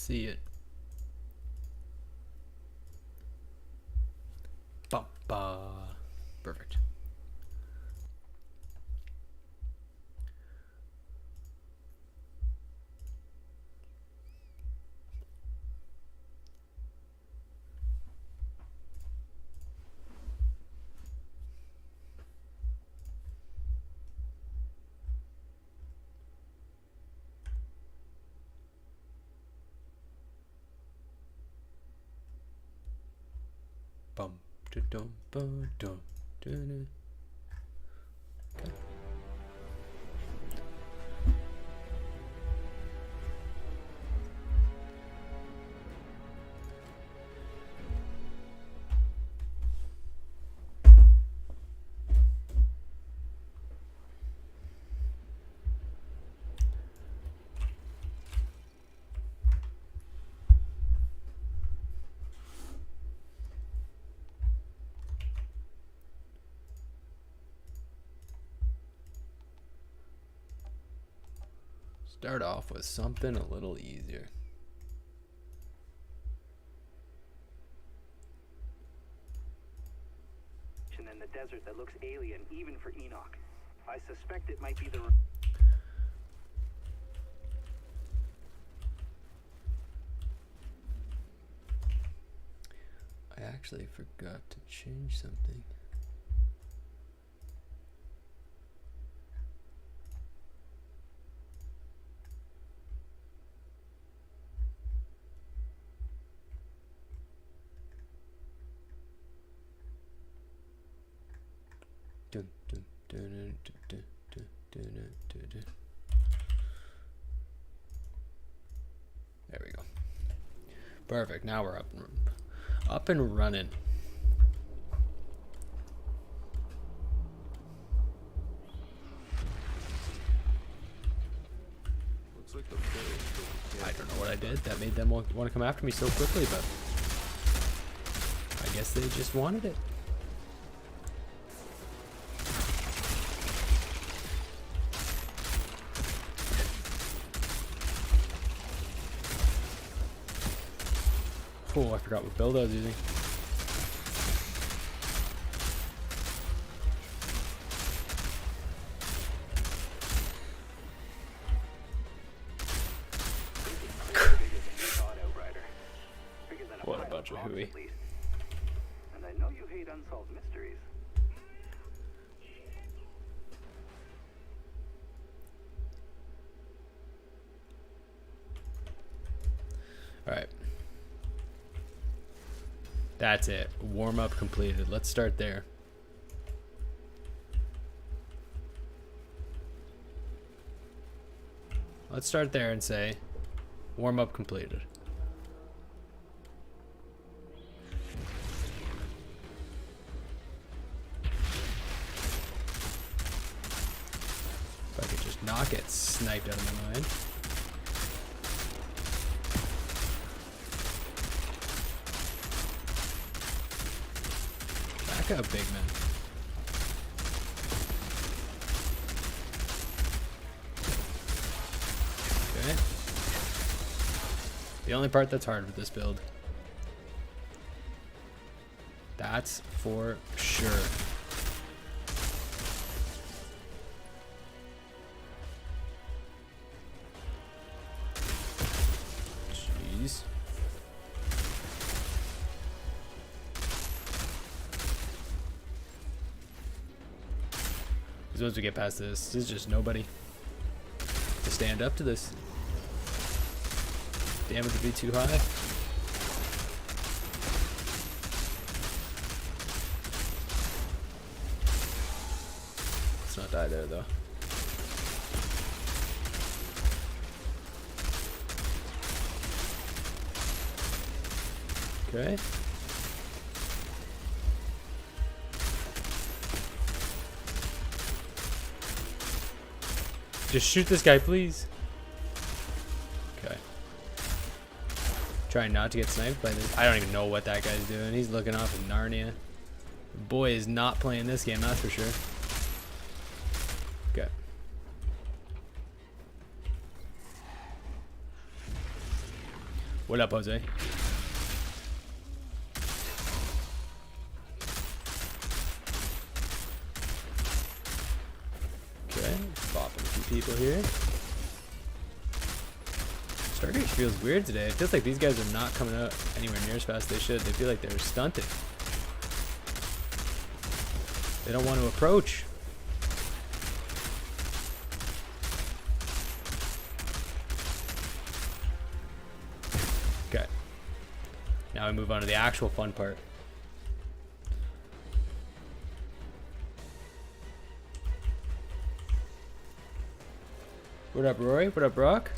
see it. Ba-ba. Perfect. Bum, dum, bum, dum, dum. Okay. Start off with something a little easier. In the desert that looks alien even for Enoch. I suspect it might be the I actually forgot to change something. Dun, dun, dun, dun, dun, dun, dun, dun, dun. There we go. Perfect. Now we're up and running. Looks like the I don't know what I did that made them want to come after me so quickly, but I guess they just wanted it. Oh, I forgot what build I was using. What a bunch of hooey. And I know you hate unsolved mysteries. All right. That's it. Warm up completed. Let's start there. Let's start there and say warm up completed. If I could just not get sniped out of my mind. Back up, big man. Okay. The only part that's hard with this build. That's for sure. Jeez. Once we get past this, there's just nobody to stand up to this. Damage would be too high. Let's not die there though. Okay. Just shoot this guy, please. Okay. Trying not to get sniped by this. I don't even know what that guy's doing. He's looking off in Narnia. The boy is not playing this game, that's for sure. Okay. What up, Jose? Okay, bopping a few people here. Stargate feels weird today. It feels like these guys are not coming out anywhere near as fast as they should. They feel like they're stunted. They don't want to approach. Okay. Now we move on to the actual fun part. What up, Rory? What up, Brock?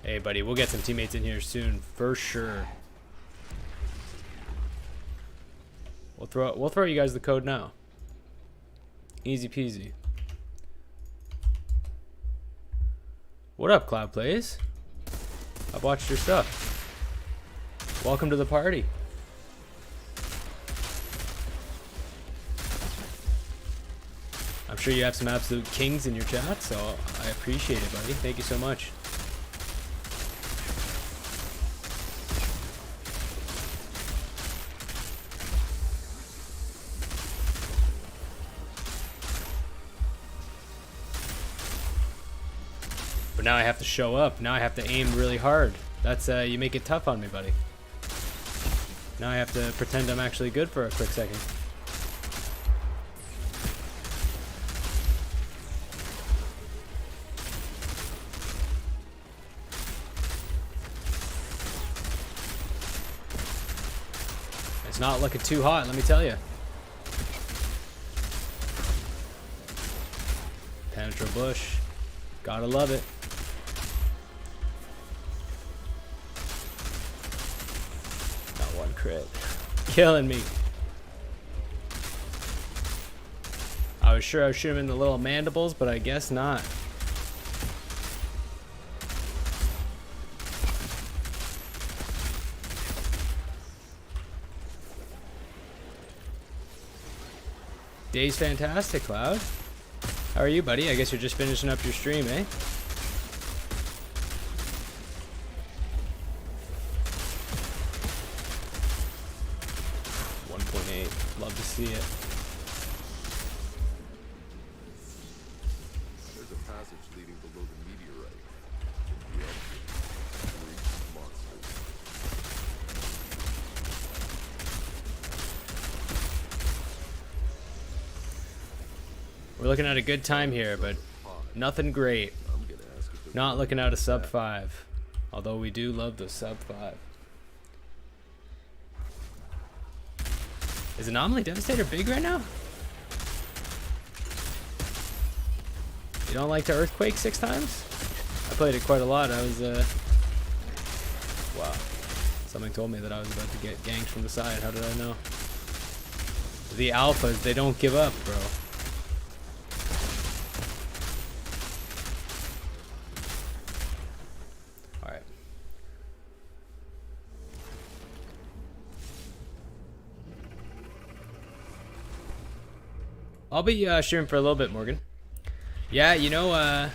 Hey, buddy, we'll get some teammates in here soon, for sure. We'll throw you guys the code now. Easy peasy. What up, Cloud Plays? I've watched your stuff. Welcome to the party. I'm sure you have some absolute kings in your chat, so I appreciate it, buddy. Thank you so much. But now I have to show up. Now I have to aim really hard. That's you make it tough on me, buddy. Now I have to pretend I'm actually good for a quick second. It's not looking too hot, let me tell you. Penetra bush. Gotta love it. Crit. Killing me. I was sure I would shoot him in the little mandibles, but I guess not. Day's fantastic, Cloud. How are you, buddy? I guess you're just finishing up your stream, eh? Love to see it. There's a passage leading below the meteorite. The endgame. Monsters. We're looking at a good time here, but nothing great. Not looking at a sub 5. Although we do love the sub 5. Is Anomaly Devastator big right now? You don't like to Earthquake 6 times? I played it quite a lot. I was, wow. Something told me that I was about to get ganked from the side. How did I know? The alphas, they don't give up, bro. Alright. I'll be streaming for a little bit, Morgan. Yeah, you know,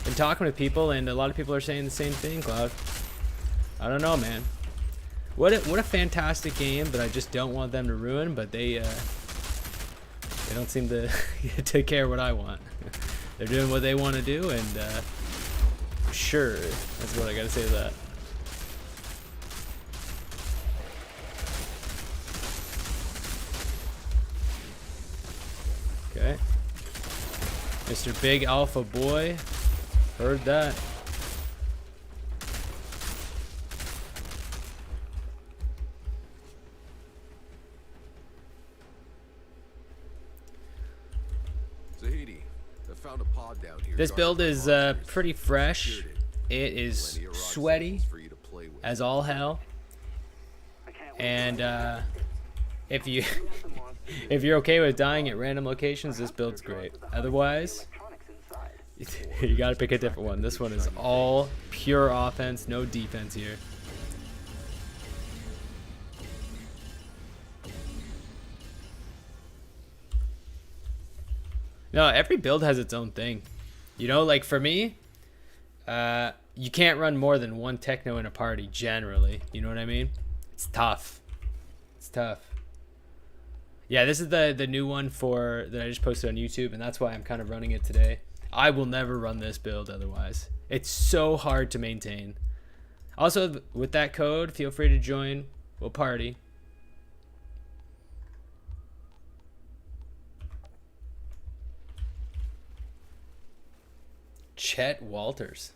been talking with people, and a lot of people are saying the same thing, Cloud. I don't know, man. What a fantastic game, but I just don't want them to ruin. But they don't seem to to care what I want. They're doing what they want to do, and sure, that's what I gotta say to that. Okay. Mr. Big Alpha Boy. Heard that. Zahidi, I found a pod down here. This build is pretty fresh. It is sweaty as all hell. And if you if you're okay with dying at random locations, this build's great. Otherwise, you gotta pick a different one. This one is all pure offense, no defense here. No, every build has its own thing. You know, like for me, you can't run more than one techno in a party generally. You know what I mean? It's tough. It's tough. Yeah, this is the new one for that I just posted on YouTube, and that's why I'm kind of running it today. I will never run this build otherwise. It's so hard to maintain. Also, with that code, feel free to join. We'll party. Chet Walters.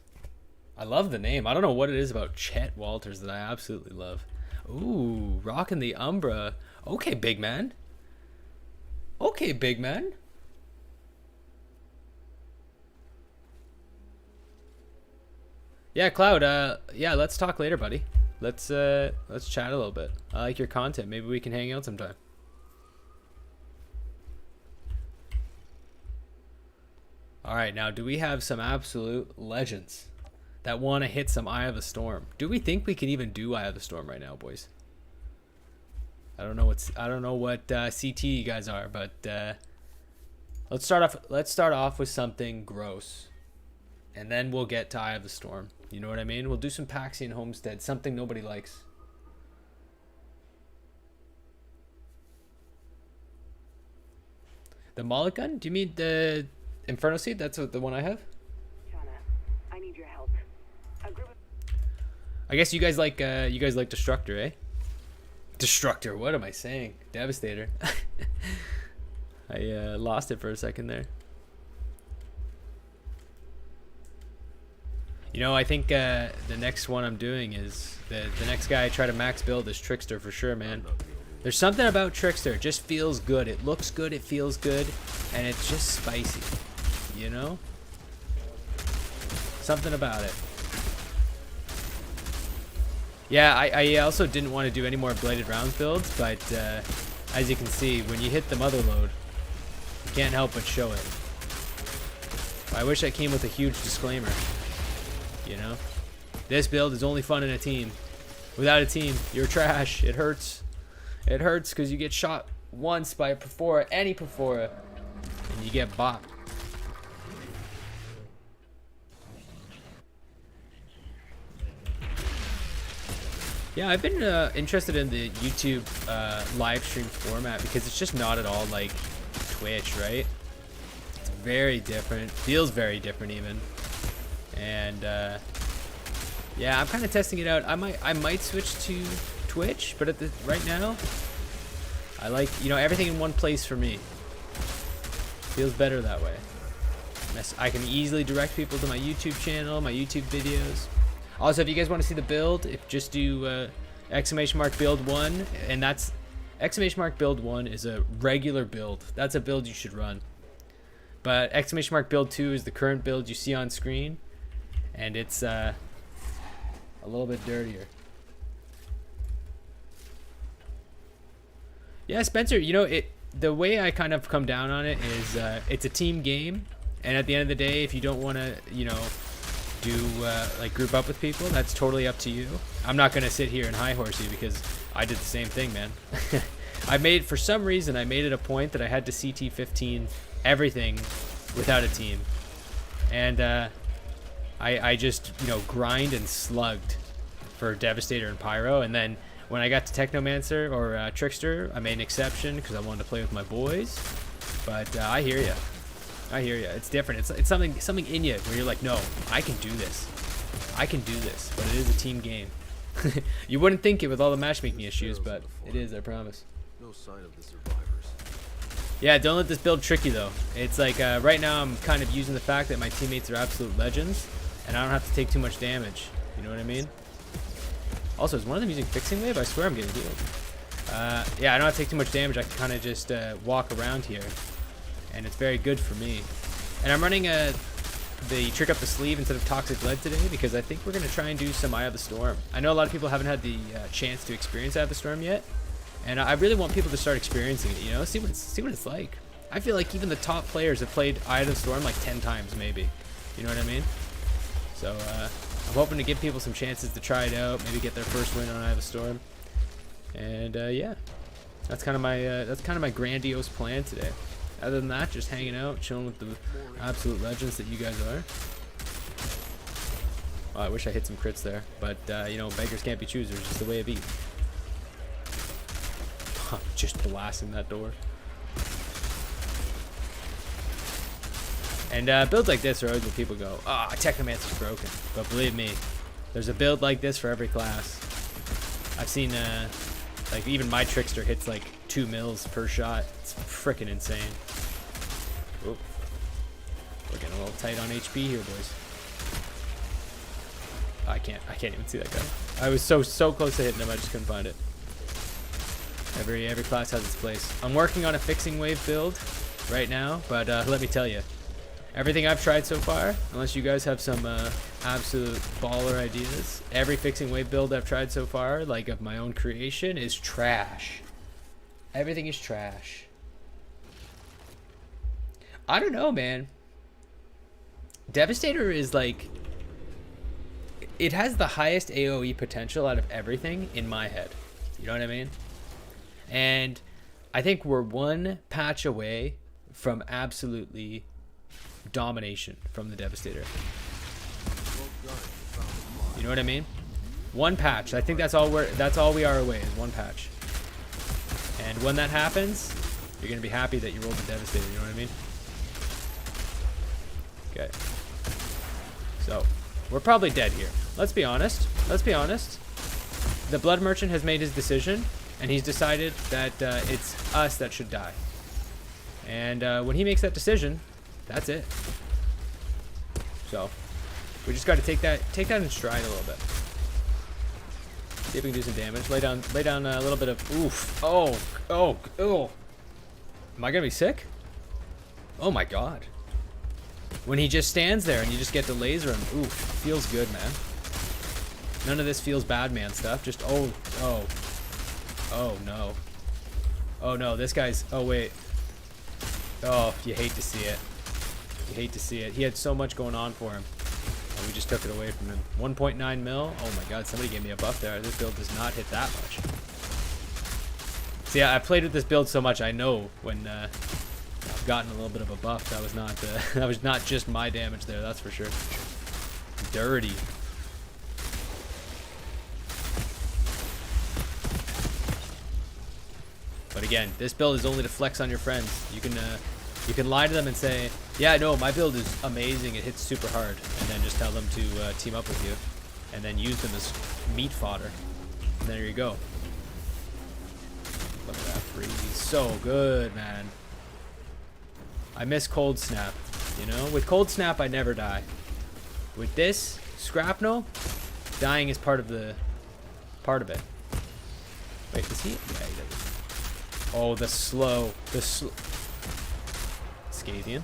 I love the name. I don't know what it is about Chet Walters that I absolutely love. Ooh, rocking the Umbra. Okay, big man. Okay, big man. Yeah, Cloud, yeah, let's talk later, buddy. Let's chat a little bit. I like your content. Maybe we can hang out sometime. All right, now do we have some absolute legends that want to hit some Eye of the Storm? Do we think we can even do Eye of the Storm right now, boys? I don't know what CT you guys are, but let's start off with something gross, and then we'll get to Eye of the Storm. You know what I mean? We'll do some Paxian Homestead, something nobody likes. The Mullet Gun? Do you mean the Inferno Seed? That's the one I have. Shauna, I need your help. A group of I guess you guys like Destructor, eh? Destructor. What am I saying? Devastator. I lost it for a second there. You know, I think the next one I'm doing is the next guy I try to max build is Trickster for sure, man. There's something about Trickster. It just feels good. It looks good. It feels good. And it's just spicy. You know? Something about it. Yeah, I also didn't want to do any more Bladed Rounds builds, but as you can see, when you hit the mother load, you can't help but show it. I wish I came with a huge disclaimer. You know? This build is only fun in a team. Without a team, you're trash. It hurts. It hurts because you get shot once by a Perfora, any Perfora, and you get bopped. Yeah, I've been interested in the YouTube live stream format because it's just not at all like Twitch, right? It's very different. Feels very different even. And yeah, I'm kind of testing it out. I might switch to Twitch, but right now, I like, you know, everything in one place for me. Feels better that way. I can easily direct people to my YouTube channel, my YouTube videos. Also, if you guys want to see the build, just do !build1, and that's !build1 is a regular build. That's a build you should run. But !build2 is the current build you see on screen, and it's a little bit dirtier. Yeah, Spencer, you know, the way I kind of come down on it is it's a team game, and at the end of the day, if you don't want to, you know, do like group up with people, that's totally up to you. I'm not gonna sit here and high horse you because I did the same thing, man. For some reason I made it a point that I had to CT15 everything without a team, and I just, you know, grind and slugged for Devastator and Pyro, and then when I got to Technomancer or Trickster, I made an exception because I wanted to play with my boys. But I hear you. I hear you. It's different. It's something in you where you're like, no, I can do this. I can do this. But it is a team game. You wouldn't think it with all the matchmaking issues, but it is, I promise. No sign of the survivors. Yeah, don't let this build trick you though. It's like right now I'm kind of using the fact that my teammates are absolute legends, and I don't have to take too much damage. You know what I mean? Also, is one of them using Fixing Wave? I swear I'm getting healed. Yeah, I don't have to take too much damage. I can kind of just walk around here, and it's very good for me. And I'm running the Trick Up the Sleeve instead of Toxic Lead today because I think we're going to try and do some Eye of the Storm. I know a lot of people haven't had the chance to experience Eye of the Storm yet, and I really want people to start experiencing it, you know, see what it's like. I feel like even the top players have played Eye of the Storm like 10 times maybe. You know what I mean? So I'm hoping to give people some chances to try it out, maybe get their first win on Eye of the Storm. And yeah, that's kind of my grandiose plan today. Other than that, just hanging out, chilling with the absolute legends that you guys are. Well, I wish I hit some crits there, but you know, beggars can't be choosers. Just the way it be. Just blasting that door. And builds like this are always where people go, ah, oh, Technomancer's broken. But believe me, there's a build like this for every class. I've seen, like, even my Trickster hits like 2 mils per shot. It's freaking insane. Oop. We're getting a little tight on HP here, boys. I can't even see that guy. I was so close to hitting him, I just couldn't find it. Every class has its place. I'm working on a fixing wave build right now, but let me tell you, everything I've tried so far, unless you guys have some absolute baller ideas, every fixing wave build I've tried so far, like of my own creation, is trash. Everything is trash. I don't know, man. Devastator is like, it has the highest AoE potential out of everything in my head. You know what I mean? And I think we're one patch away from absolutely domination from the Devastator. You know what I mean? One patch. I think that's all we are away, is one patch. And when that happens, you're gonna be happy that you rolled the Devastator. You know what I mean? Okay. So we're probably dead here. Let's be honest. Let's be honest. The Blood Merchant has made his decision, and he's decided that it's us that should die. And when he makes that decision, that's it. So we just got to take that in stride a little bit. See if we can do some damage. Lay down a little bit of oof. Oh. Am I gonna be sick? Oh my god. When he just stands there and you just get to laser him, oof, feels good, man. None of this feels bad man stuff. Just oh no. Oh no, this guy's, oh wait. Oh, you hate to see it. You hate to see it. He had so much going on for him. And we just took it away from him. 1.9 mil. Oh my god, somebody gave me a buff there. This build does not hit that much. See, I played with this build so much, I know when I've gotten a little bit of a buff. That was not that was not just my damage there, that's for sure. Dirty. But again, this build is only to flex on your friends. You can lie to them and say, yeah, no, my build is amazing, it hits super hard, and then just tell them to team up with you, and then use them as meat fodder. And there you go. Look at that freeze, so good, man. I miss Cold Snap, you know? With Cold Snap, I never die. With this, Scrapnel, dying is part of it. Wait, is he? Yeah, he does. Oh, the slow. Scavian.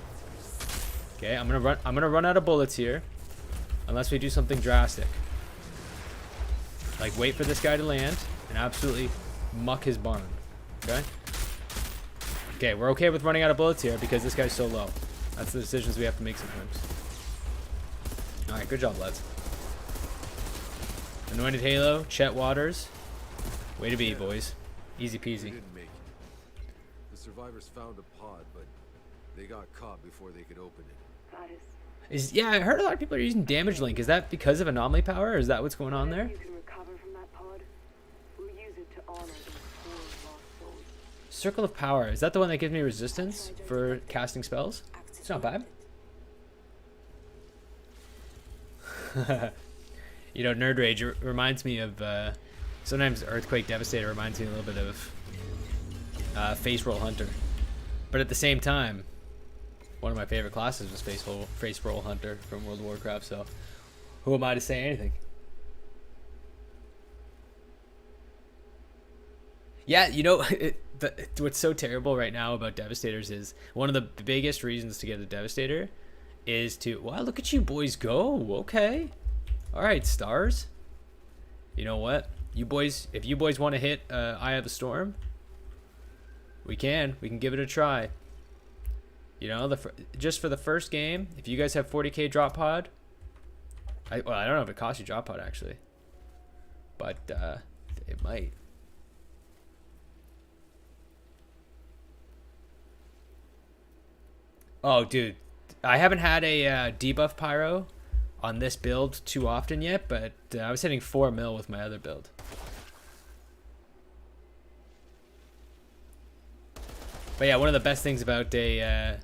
Okay, I'm gonna run out of bullets here, unless we do something drastic. Like wait for this guy to land and absolutely muck his barn. Okay. Okay, we're okay with running out of bullets here because this guy's so low. That's the decisions we have to make sometimes. All right, good job, lads. Anointed Halo, Chet Waters. Way to be, boys. Easy peasy. The survivors found a pod, but they got caught before they could open it. That is. Yeah, I heard a lot of people are using damage link. Is that because of anomaly power, or is that what's going on there? You can recover from that pod. We'll use it to honor those poor lost souls. Circle of Power. Is that the one that gives me resistance for casting spells? It's not bad. You know, Nerd Rage reminds me of sometimes Earthquake Devastator reminds me a little bit of Face Roll Hunter, but at the same time, one of my favorite classes was Face Roll Hunter from World of Warcraft. So, who am I to say anything? Yeah, you know, what's so terrible right now about Devastators is one of the biggest reasons to get a Devastator is to, wow, look at you boys go. Okay. All right, stars. You know what? You boys, if you boys want to hit Eye of the Storm, we can give it a try. You know, just for the first game, if you guys have 40k drop pod, I don't know if it costs you drop pod actually, but it might. Oh, dude, I haven't had a debuff pyro on this build too often yet, but I was hitting 4 mil with my other build. But yeah, one of the best things about a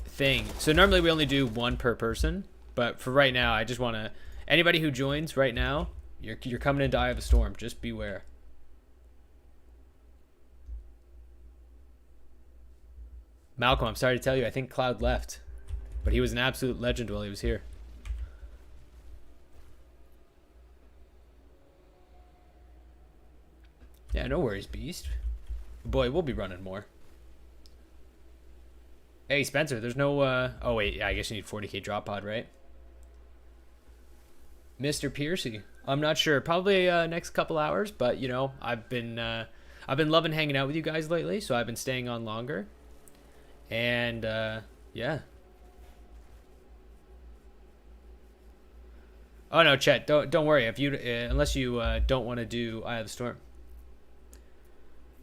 thing. So normally we only do 1 per person, but for right now, I just want to. Anybody who joins right now, you're coming into Eye of the Storm. Just beware. Malcolm, I'm sorry to tell you, I think Cloud left, but he was an absolute legend while he was here. Yeah, no worries, Beast. Boy, we'll be running more. Hey, Spencer, there's no, oh wait, yeah, I guess you need 40k drop pod, right? Mr. Piercy, I'm not sure, probably next couple hours, but you know, I've been loving hanging out with you guys lately, so I've been staying on longer. And, yeah. Oh no, Chet, don't worry, if you, unless you don't want to do Eye of the Storm.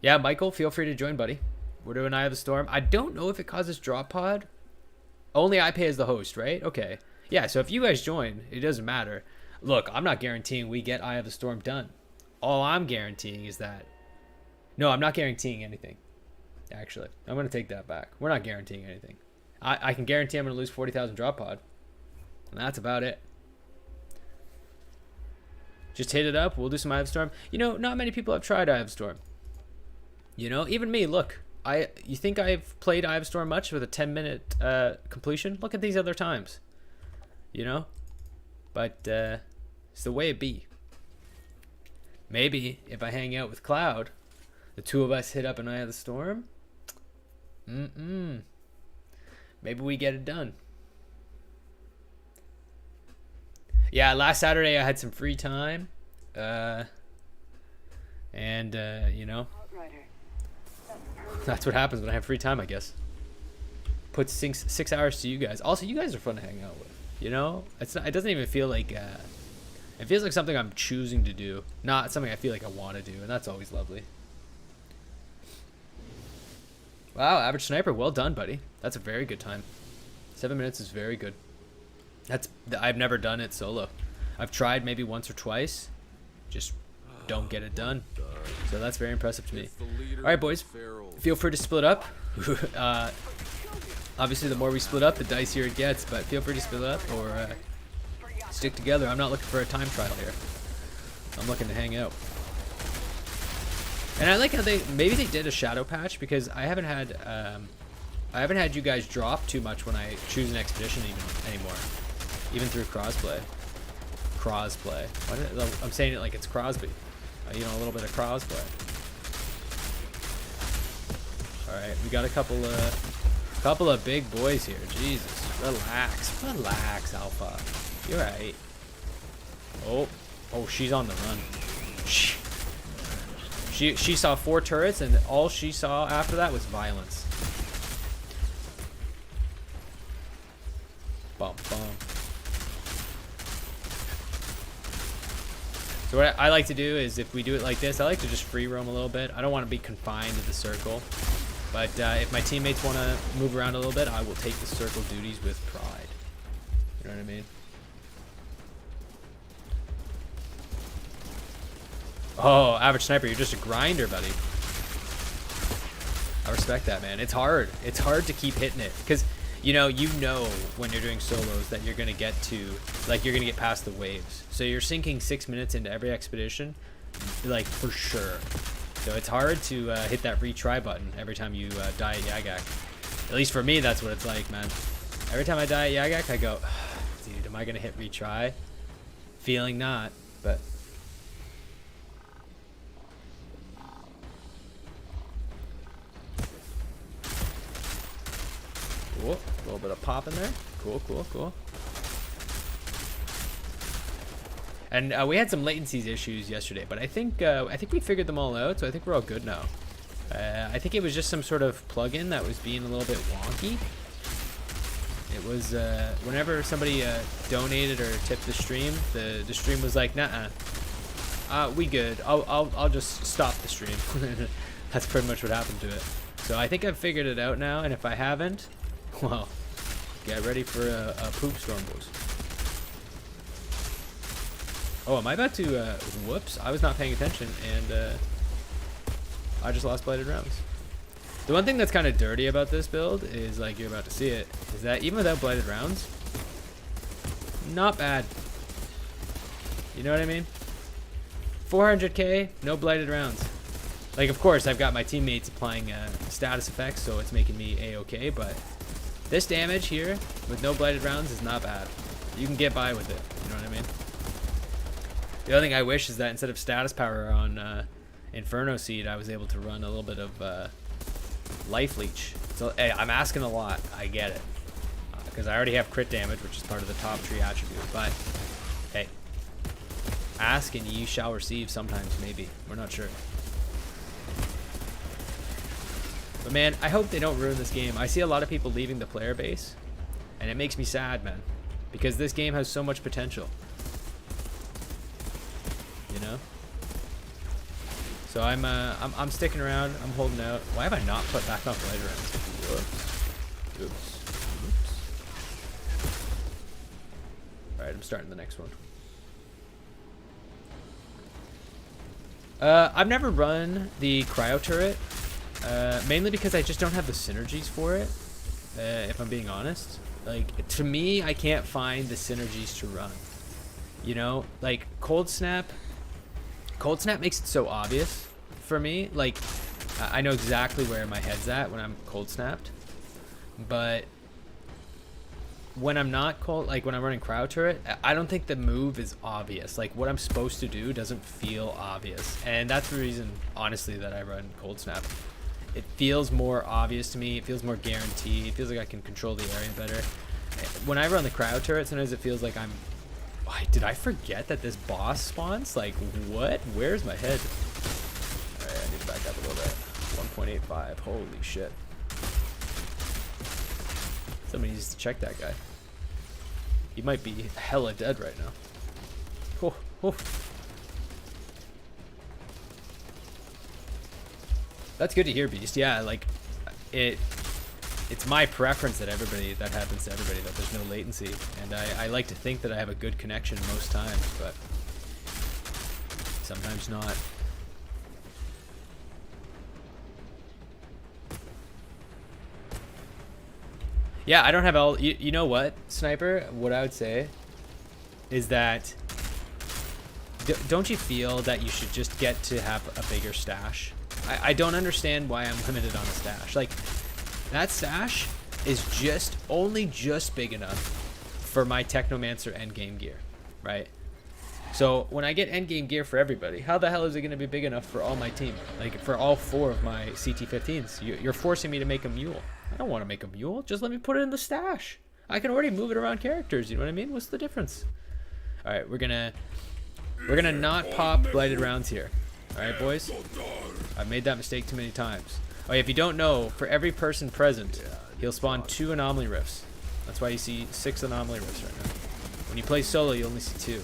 Yeah, Michael, feel free to join, buddy. We're doing Eye of the Storm. I don't know if it causes drop pod. Only I pay as the host, right? Okay. Yeah, so if you guys join, it doesn't matter. Look, I'm not guaranteeing we get Eye of the Storm done. All I'm guaranteeing is that... No, I'm not guaranteeing anything. Actually, I'm going to take that back. We're not guaranteeing anything. I can guarantee I'm going to lose 40,000 drop pod. And that's about it. Just hit it up. We'll do some Eye of the Storm. You know, not many people have tried Eye of the Storm. You know, even me, look. You think I've played Eye of the Storm much with a 10-minute completion? Look at these other times. You know? But it's the way it be. Maybe if I hang out with Cloud, the two of us hit up an Eye of the Storm. Maybe we get it done. Yeah, last Saturday I had some free time. You know, that's what happens when I have free time, I guess. Put 6 hours to you guys. Also, you guys are fun to hang out with. You know, it's not, it doesn't even feel like it feels like something I'm choosing to do, not something I feel like I want to do, and that's always lovely. Wow, average sniper, well done, buddy. That's a very good time. 7 minutes is very good. I've never done it solo. I've tried maybe once or twice, just don't get it done. So that's very impressive to me. All right, boys, feel free to split up. Obviously, the more we split up, the dicier it gets. But feel free to split up or stick together. I'm not looking for a time trial here. I'm looking to hang out. And I like how maybe they did a shadow patch, because I haven't had you guys drop too much when I choose an expedition anymore, even through crossplay. I'm saying it like it's Crosby. You know, a little bit of crossplay. All right, we got a couple of big boys here. Jesus, relax, Alpha. You're right. Oh, she's on the run. She saw 4 turrets, and all she saw after that was violence. Bum bum. So what I like to do is, if we do it like this, I like to just free roam a little bit. I don't want to be confined to the circle. But if my teammates want to move around a little bit, I will take the circle duties with pride. You know what I mean? Oh, average sniper, you're just a grinder, buddy. I respect that, man. It's hard. It's hard to keep hitting it, because you know when you're doing solos that you're gonna get past the waves. So you're sinking 6 minutes into every expedition, like, for sure. So it's hard to hit that retry button every time you die at Yagak. At least for me, that's what it's like, man. Every time I die at Yagak, I go, dude, am I gonna hit retry? Feeling not, but. Cool. A little bit of pop in there. Cool. And we had some latencies issues yesterday, but I think we figured them all out, so I think we're all good now. I think it was just some sort of plugin that was being a little bit wonky. It was whenever somebody donated or tipped the stream stream was like, nah, we good. I'll just stop the stream. That's pretty much what happened to it. So I think I've figured it out now, and if I haven't, well, Get ready for a poop storm, boys. Oh, am I about to, whoops, I was not paying attention, and, I just lost bladed rounds. The one thing that's kind of dirty about this build is, like, you're about to see it, is that even without bladed rounds, not bad. You know what I mean? 400k, no bladed rounds. Like, of course, I've got my teammates applying status effects, so it's making me a-okay, but this damage here with no bladed rounds is not bad. You can get by with it, you know what I mean? The other thing I wish is that instead of status power on Inferno Seed, I was able to run a little bit of life leech. So, hey, I'm asking a lot. I get it. Because I already have crit damage, which is part of the top tree attribute. But, hey, ask and ye shall receive sometimes, maybe. We're not sure. But, man, I hope they don't ruin this game. I see a lot of people leaving the player base, and it makes me sad, man. Because this game has so much potential. You know? So I'm sticking around. I'm holding out. Why have I not put back on blade rounds? Whoops. Oops. Alright, I'm starting the next one. I've never run the cryo turret, mainly because I just don't have the synergies for it, if I'm being honest. Like, to me, I can't find the synergies to run. You know, like, Cold Snap makes it so obvious for me. Like, I know exactly where my head's at when I'm cold snapped, but when I'm not cold, like when I'm running cryo turret, I don't think the move is obvious. Like, what I'm supposed to do doesn't feel obvious, and that's the reason, honestly, that I run cold snap. It feels more obvious to me. It feels more guaranteed. It feels like I can control the area better. When I run the cryo turret, sometimes it feels like I'm... Did I forget that this boss spawns? Like, what? Where's my head? Alright, I need to back up a little bit. 1.85. Holy shit. Somebody needs to check that guy. He might be hella dead right now. Oh, oh. That's good to hear, Beast. Yeah, like, it's my preference that happens to everybody, that there's no latency. And I like to think that I have a good connection most times, but sometimes not. Yeah, I don't have all... You know what, Sniper? What I would say is that... don't you feel that you should just get to have a bigger stash? I don't understand why I'm limited on a stash. Like, that stash is only just big enough for my Technomancer endgame gear, right? So when I get endgame gear for everybody, how the hell is it going to be big enough for all my team? Like, for all 4 of my CT15s? You're forcing me to make a mule. I don't want to make a mule. Just let me put it in the stash. I can already move it around characters. You know what I mean? What's the difference? All right, we're gonna not pop blighted rounds here. All right, boys. I've made that mistake too many times. Oh, yeah, if you don't know, for every person present, he'll spawn 2 anomaly rifts. That's why you see 6 anomaly rifts right now. When you play solo, you only see 2.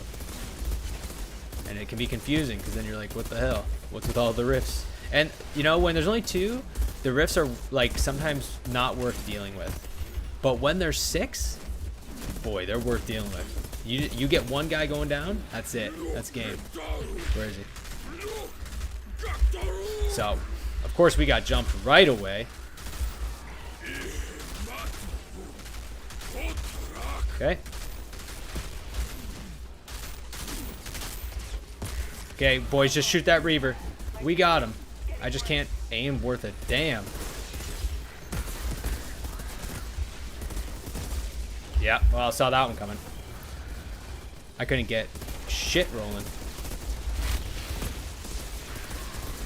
And it can be confusing because then you're like, what the hell? What's with all the rifts? And, you know, when there's only 2, the rifts are, like, sometimes not worth dealing with. But when there's 6, boy, they're worth dealing with. You get one guy going down, that's it. That's game. Where is he? So, of course, we got jumped right away. Okay. Okay, boys, just shoot that Reaver. We got him. I just can't aim worth a damn. Yeah, well, I saw that one coming. I couldn't get shit rolling.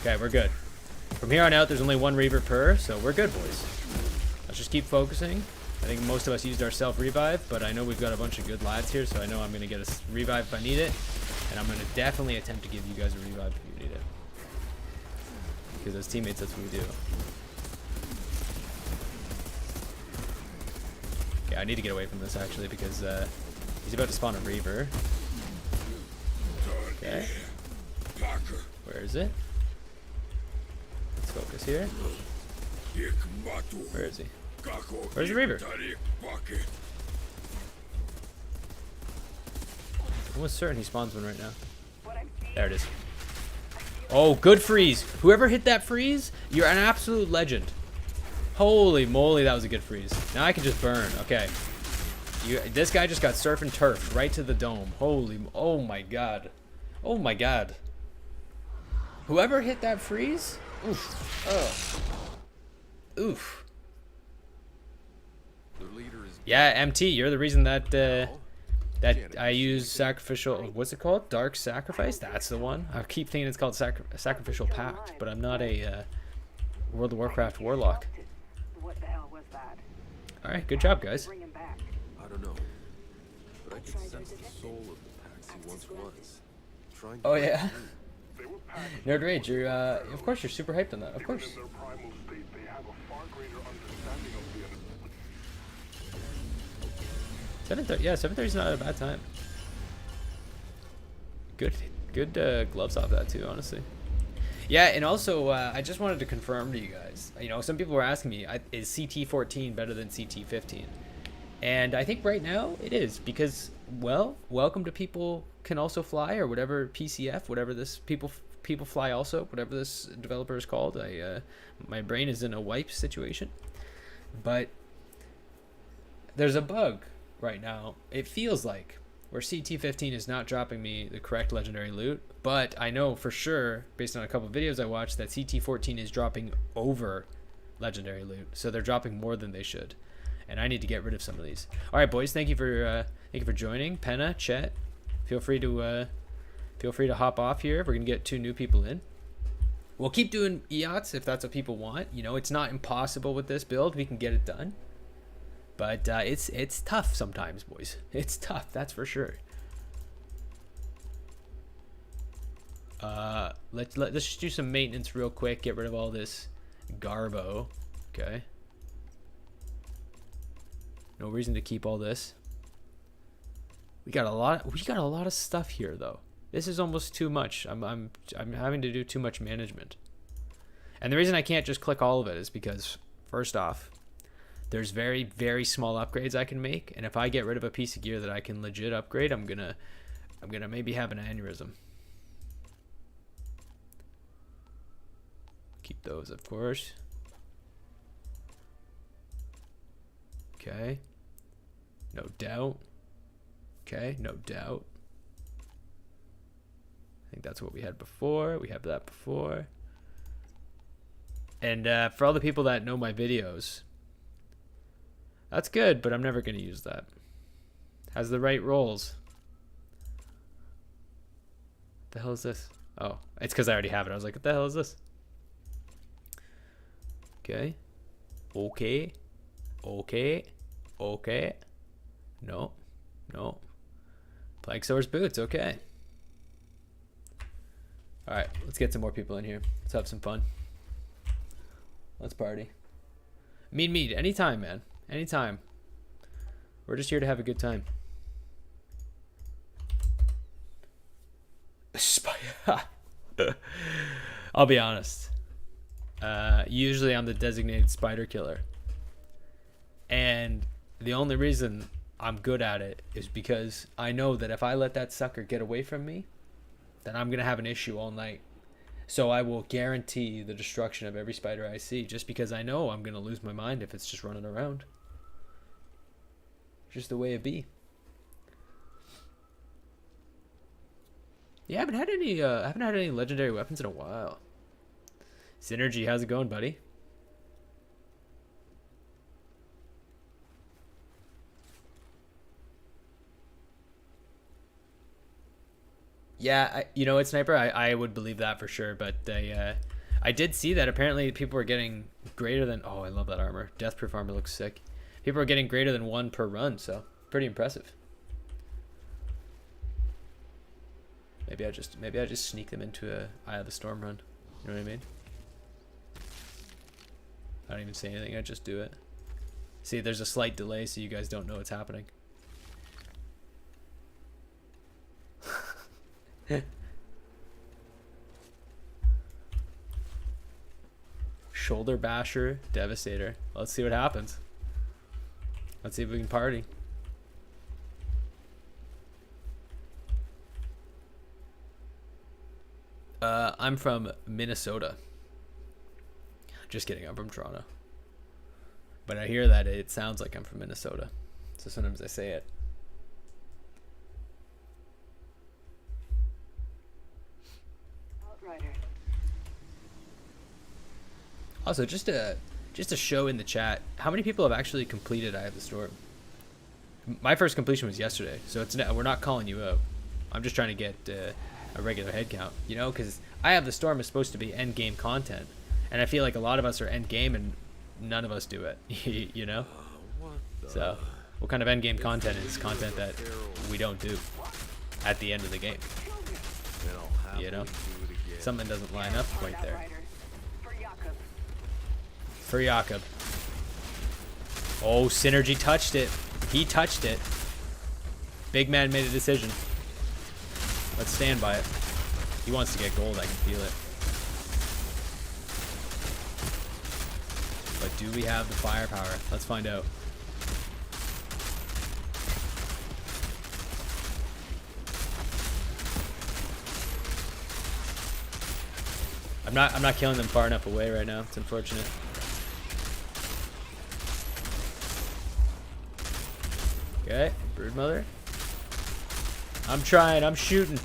Okay, we're good. From here on out, there's only 1 Reaver per, so we're good, boys. Let's just keep focusing. I think most of us used our self-revive, but I know we've got a bunch of good lads here, so I know I'm going to get a revive if I need it. And I'm going to definitely attempt to give you guys a revive if you need it. Because as teammates, that's what we do. Okay, I need to get away from this, actually, because he's about to spawn a Reaver. Okay. Where is it? Let's focus here. Where is he? Where's the Reaver? almost certain he spawns one right now. What I'm seeing, There it is. Oh, good freeze. Whoever hit that freeze, you're an absolute legend. Holy moly, that was a good freeze. Now I can just burn. Okay. This guy just got surf and turf right to the dome. Oh my god. Oh my god. Whoever hit that freeze? Oof. Ugh. Oof. Their leader is Yeah, MT, you're the reason that now. that I use sacrificial. What's it called? Dark sacrifice. That's the one. I keep thinking it's called sacrificial pact, but I'm not a World of Warcraft warlock. what the hell was that? All right, good job, guys. Bring him back. I don't know, but I can sense the soul of the Pax he once was. Trying to Oh break yeah. through. They were packed Nerd Rage, you're of course you're super hyped on that. Of course. in their primal state. They have a far greater understanding of the enemy. 7:30. Yeah, 7:30 is not a bad time. Good gloves off that too, honestly. Yeah, and also I just wanted to confirm to you guys. You know, some people were asking me, is CT14 better than CT15? And I think right now it is, because, well, welcome to People Can Also Fly, or whatever PCF, whatever this people fly also, whatever this developer is called. My brain is in a wipe situation, but there's a bug right now. It feels like where CT15 is not dropping me the correct legendary loot, but I know for sure, based on a couple of videos I watched, that CT14 is dropping over legendary loot, so they're dropping more than they should, and I need to get rid of some of these. All right, boys, thank you for joining. Penna, Chet, feel free to hop off here. We're gonna get 2 new people in. We'll keep doing EOTs if that's what people want. You know, it's not impossible with this build. We can get it done. But it's tough sometimes, boys. It's tough, that's for sure. Let's just do some maintenance real quick. Get rid of all this garbo. Okay. No reason to keep all this. We got a lot of stuff here though. This is almost too much. I'm having to do too much management. And the reason I can't just click all of it is because, first off, there's very, very small upgrades I can make, and if I get rid of a piece of gear that I can legit upgrade, I'm gonna maybe have an aneurysm. Keep those, of course. Okay. No doubt. Okay, no doubt. I think that's what we had before. We have that before. And for all the people that know my videos, that's good, but I'm never going to use that. Has the right rolls. What the hell is this? Oh, it's because I already have it. I was like, what the hell is this? Okay. Okay. Okay. Okay. No. No. Plague Source boots. Okay. All right. Let's get some more people in here. Let's have some fun. Let's party. Mead. Anytime, man. Anytime. We're just here to have a good time. I'll be honest. Usually I'm the designated spider killer. And the only reason I'm good at it is because I know that if I let that sucker get away from me, then I'm going to have an issue all night. So I will guarantee the destruction of every spider I see, just because I know I'm going to lose my mind if it's just running around. Just the way it be. Yeah, I haven't had any legendary weapons in a while. Synergy, how's it going, buddy? Yeah, you know what, Sniper? I would believe that for sure, but I did see that apparently people were getting greater than... Oh, I love that armor. Deathproof armor looks sick. People are getting greater than 1 per run, so pretty impressive. Maybe I just sneak them into a Eye of the Storm run. You know what I mean? I don't even say anything, I just do it. See, there's a slight delay so you guys don't know what's happening. Shoulder basher, devastator. Let's see what happens. Let's see if we can party. I'm from Minnesota. Just kidding, I'm from Toronto. But I hear that it sounds like I'm from Minnesota. So sometimes I say it. Outriders. Also, just a show in the chat. How many people have actually completed Eye of the Storm? My first completion was yesterday, so we're not calling you out. I'm just trying to get a regular head count, you know, because Eye of the Storm is supposed to be end game content, and I feel like a lot of us are end game and none of us do it, you know. So, what kind of end game content is content that we don't do at the end of the game? You know, something doesn't line up quite there. For Jakob. Oh, Synergy touched it. He touched it. Big man made a decision. Let's stand by it. He wants to get gold, I can feel it. But do we have the firepower? Let's find out. I'm not killing them far enough away right now. It's unfortunate. Okay, Broodmother. I'm trying, I'm shooting.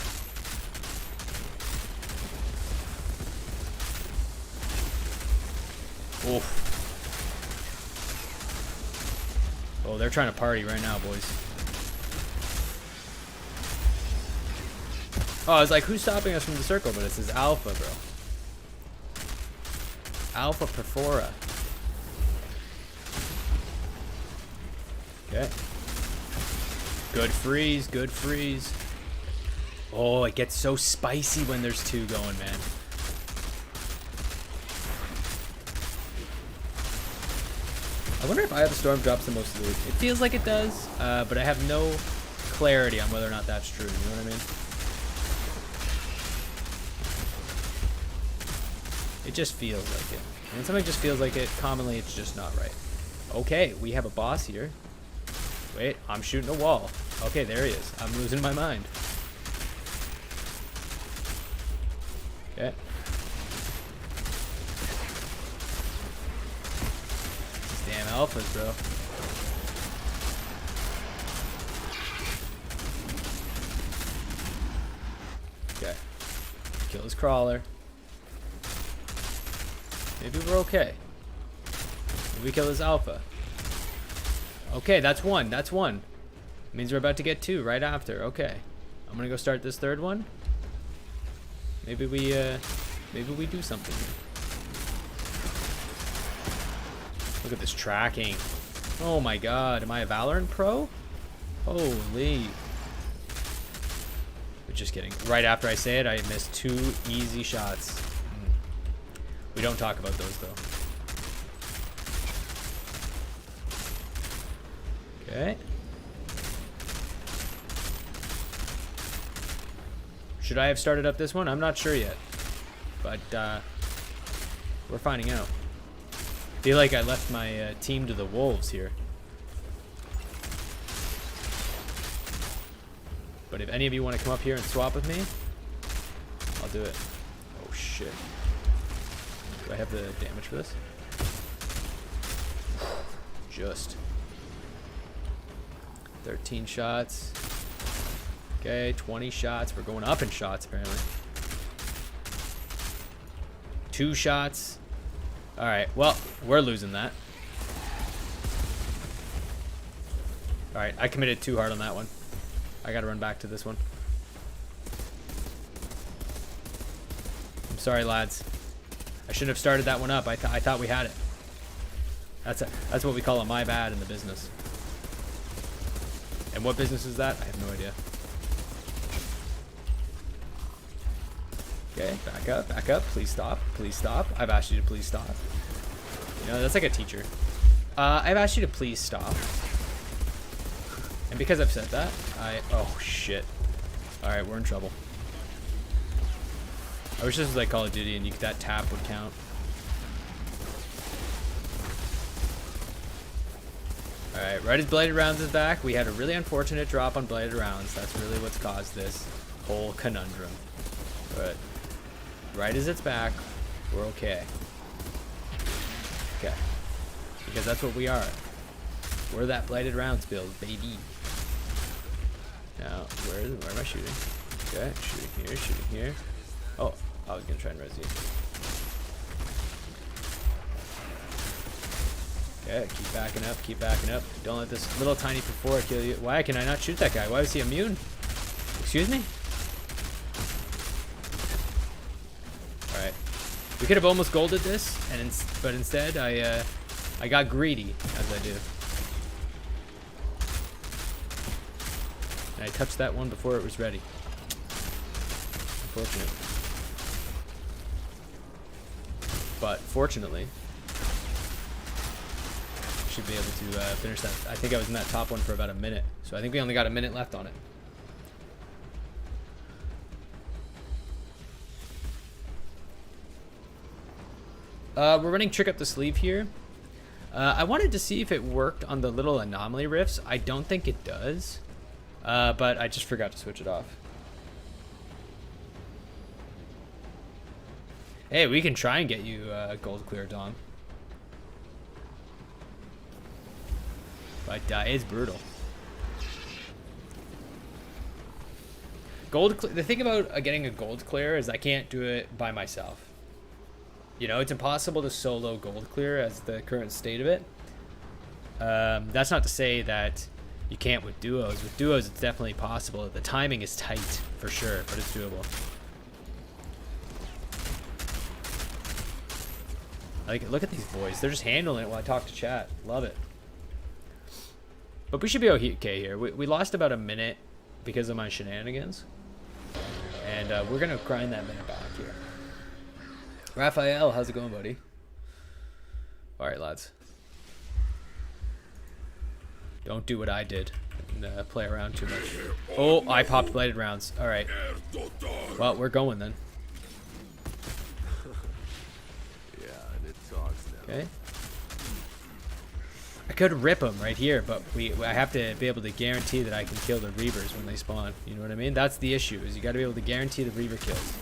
Oof. Oh, they're trying to party right now, boys. Oh, I was like, who's stopping us from the circle? But it says Alpha, bro. Alpha Perfora. Okay. Good freeze, good freeze. Oh, it gets so spicy when there's two going, man. I wonder if Eye of the Storm drops the most loot. It feels like it does, but I have no clarity on whether or not that's true. You know what I mean? It just feels like it. When something just feels like it, commonly it's just not right. Okay, we have a boss here. Wait, I'm shooting a wall. Okay, there he is. I'm losing my mind. Okay. These damn alphas, bro. Okay. Kill his crawler. Maybe we're okay. Maybe we kill his alpha. Okay, that's one. That's one. Means we're about to get two right after. Okay. I'm gonna go start this third one. Maybe we do something here. Look at this tracking. Oh my god, am I a Valorant pro? Holy. But just kidding. Right after I say it, I missed two easy shots. We don't talk about those though. Okay. Should I have started up this one? I'm not sure yet. But we're finding out. Feel like I left my team to the wolves here. But if any of you want to come up here and swap with me, I'll do it. Oh shit. Do I have the damage for this? Just 13 shots. Okay, 20 shots. We're going up in shots apparently. 2 shots. All right, well, we're losing that. All right, I committed too hard on that one. I gotta run back to this one. I'm sorry, lads. I shouldn't have started that one up. I thought we had it. That's what we call a my bad in the business. And what business is that? I have no idea. Okay, back up. Please stop. Please stop. I've asked you to please stop. You know, that's like a teacher. I've asked you to please stop. And because I've said that, oh shit. Alright, we're in trouble. I wish this was like Call of Duty and that tap would count. Alright, right as Bladed Rounds is back, we had a really unfortunate drop on Bladed Rounds. That's really what's caused this whole conundrum. But right as it's back, we're okay. Okay. Because that's what we are. We're that blighted rounds build, baby. Now, where am I shooting? Okay, shooting here. Oh, I was gonna try and res you. Okay, keep backing up. Don't let this little tiny P4 kill you. Why can I not shoot that guy? Why was he immune? Excuse me? Alright. We could have almost golded this, but instead I got greedy, as I do. And I touched that one before it was ready. Unfortunate. But fortunately, should be able to finish that. I think I was in that top one for about a minute. So I think we only got a minute left on it. We're running trick up the sleeve here. I wanted to see if it worked on the little anomaly rifts. I don't think it does. But I just forgot to switch it off. Hey, we can try and get you gold clear, Dom. But it's brutal. The thing about getting a gold clear is I can't do it by myself. You know, it's impossible to solo gold clear as the current state of it. That's not to say that you can't with duos. With duos, it's definitely possible. The timing is tight for sure, but it's doable. Like, look at these boys. They're just handling it while I talk to chat. Love it. But we should be okay here. We lost about a minute because of my shenanigans. And we're going to grind that minute back here. Raphael, how's it going, buddy? All right, lads. Don't do what I did and play around too much. Oh, I popped bladed rounds. All right. Well, we're going then. Yeah, and it talks now. Okay. I could rip them right here, but I have to be able to guarantee that I can kill the Reavers when they spawn. You know what I mean? That's the issue, is you got to be able to guarantee the Reaver kills.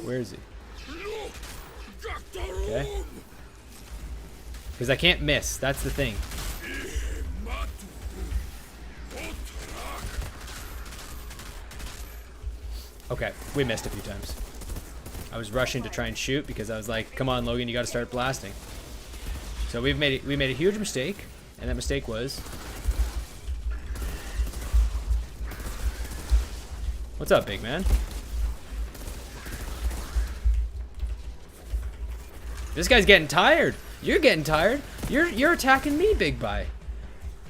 Where is he? Okay. Because I can't miss. That's the thing. Okay, we missed a few times. I was rushing to try and shoot because I was like, come on, Logan, you got to start blasting. So we made a huge mistake, and that mistake was... What's up, big man? This guy's getting tired. You're getting tired. You're attacking me, big guy.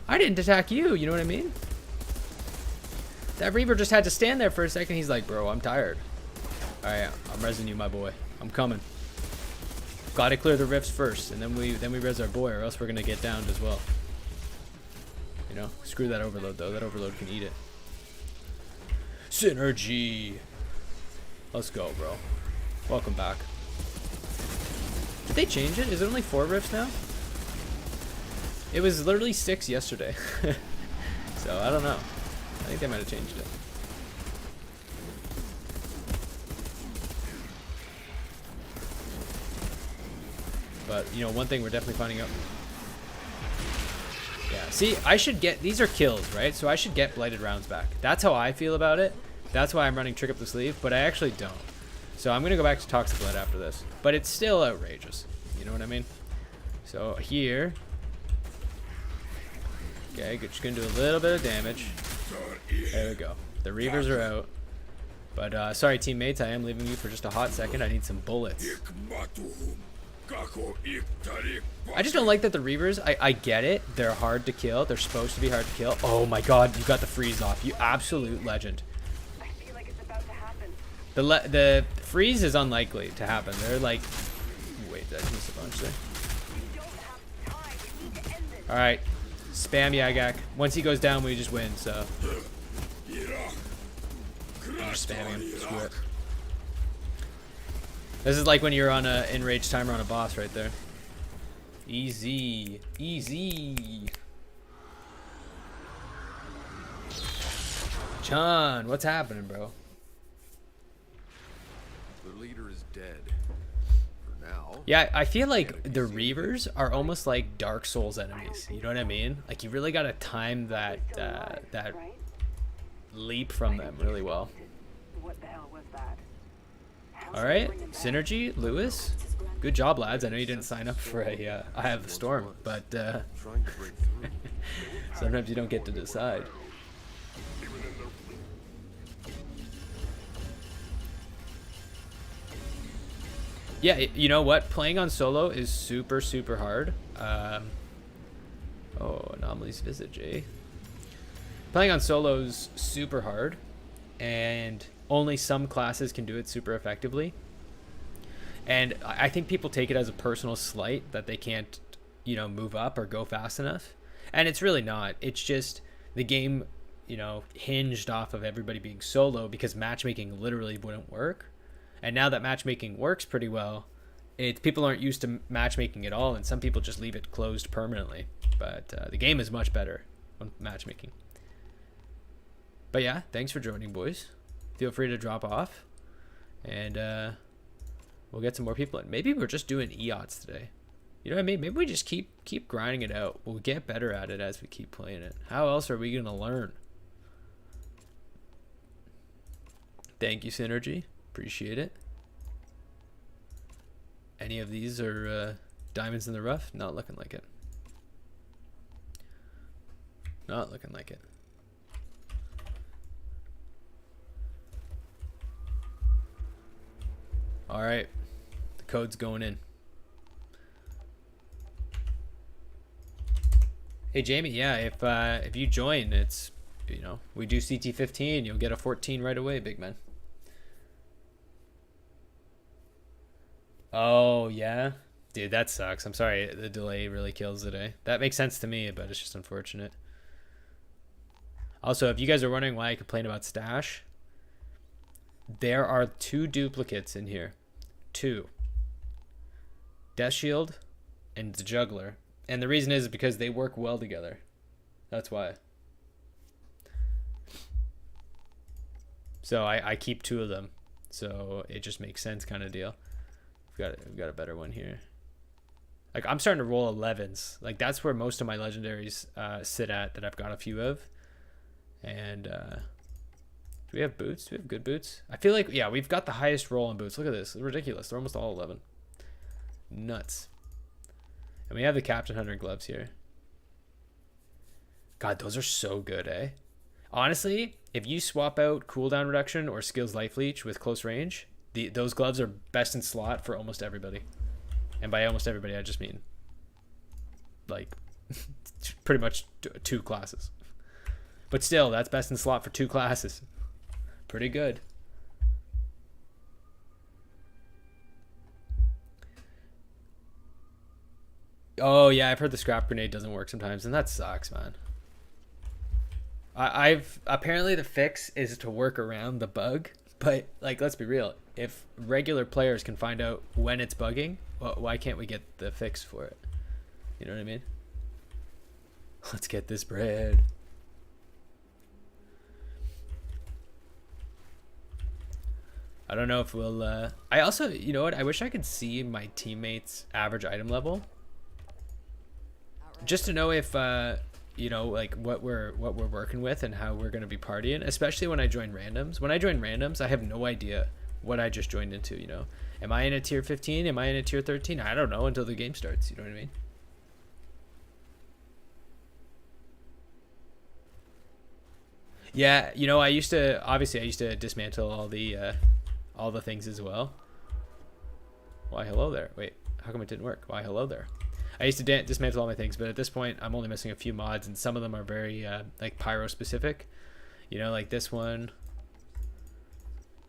I didn't attack you, you know what I mean? That Reaver just had to stand there for a second. He's like, bro, I'm tired. Alright, I'm resing you, my boy. I'm coming. Gotta clear the rifts first, and then we res our boy, or else we're gonna get downed as well. You know? Screw that overload though. That overload can eat it. Synergy. Let's go, bro. Welcome back. Did they change it? Is it only 4 rifts now? It was literally 6 yesterday. So I don't know. I think they might have changed it. But, you know, one thing we're definitely finding out. Yeah, see, I should get... These are kills, right? So I should get blighted rounds back. That's how I feel about it. That's why I'm running trick up the sleeve, but I actually don't. So I'm going to go back to Toxic Blood after this. But it's still outrageous. You know what I mean? So here... Okay, just going to do a little bit of damage. There we go. The Reavers are out. But, sorry, teammates, I am leaving you for just a hot second. I need some bullets. I just don't like that the Reavers, I get it. They're hard to kill. They're supposed to be hard to kill. Oh my god, you got the freeze off. You absolute legend. I feel like it's about to happen. The freeze is unlikely to happen. They're like... Wait, did I miss a bunch there? We don't have time. We need to end this. Alright. Spam Yagak. Once he goes down, we just win, so... I'm just spamming him. Screw it. This is like when you're on a enraged timer on a boss right there. Easy. Easy. Chan, what's happening, bro? The leader is dead. For now. Yeah, I feel like the Reavers are almost like Dark Souls enemies. You know what I mean? Like you really gotta time that that Right? leap from them really well. What the hell was that? All right, Synergy, Lewis. Good job, lads. I know you didn't sign up for a Eye of the Storm, but Trying to break through. sometimes you don't get to decide. Yeah, you know what? Playing on solo is super, super hard. Oh, Anomaly's Visage, eh? Playing on solo is super hard, and only some classes can do it super effectively. And I think people take it as a personal slight that they can't, you know, move up or go fast enough. And it's really not. It's just the game, you know, hinged off of everybody being solo because matchmaking literally wouldn't work. And now that matchmaking works pretty well, people aren't used to matchmaking at all, and some people just leave it closed permanently. But the game is much better on matchmaking. But yeah, thanks for joining, boys. Feel free to drop off, and we'll get some more people in. Maybe we're just doing EOTs today. You know what I mean? Maybe we just keep grinding it out. We'll get better at it as we keep playing it. How else are we gonna learn? Thank you, Synergy. Appreciate it. Any of these are diamonds in the rough? Not looking like it. Not looking like it. All right, the code's going in. Hey Jamie, yeah, if you join, it's, you know, we do CT15, you'll get a 14 right away, big man. Oh yeah, dude, that sucks. I'm sorry, the delay really kills the day. That makes sense to me, but it's just unfortunate. Also, if you guys are wondering why I complain about stash, there are 2 duplicates in here. 2. Death Shield and the Juggler. And the reason is because they work well together. That's why. So I keep 2 of them. So it just makes sense, kind of deal. We've got a better one here. Like I'm starting to roll 11s. Like that's where most of my legendaries sit at, that I've got a few of. And do we have boots? Do we have good boots? I feel like, yeah, we've got the highest roll on boots. Look at this. It's ridiculous. They're almost all 11. Nuts. And we have the Captain Hunter gloves here. God, those are so good, eh? Honestly, if you swap out cooldown reduction or skills life leech with close range, those gloves are best in slot for almost everybody. And by almost everybody, I just mean like pretty much 2 classes. But still, that's best in slot for 2 classes. Pretty good. Oh yeah, I've heard the scrap grenade doesn't work sometimes, and that sucks, man. I've apparently the fix is to work around the bug, but like let's be real, if regular players can find out when it's bugging, why can't we get the fix for it? You know what I mean? Let's get this bread. I don't know if we'll I also, you know what, I wish I could see my teammates' average item level, just to know if you know, like what we're working with and how we're going to be partying, especially when I join randoms. When I join randoms, I have no idea what I just joined into, you know. Am I in a tier 15? Am I in a tier 13? I don't know until the game starts, you know what I mean? Yeah, you know, I used to dismantle all the things as well. Why, hello there. Wait, how come it didn't work? Why, hello there. I used to dismantle all my things, but at this point, I'm only missing a few mods, and some of them are very, like, pyro specific. You know, like this one.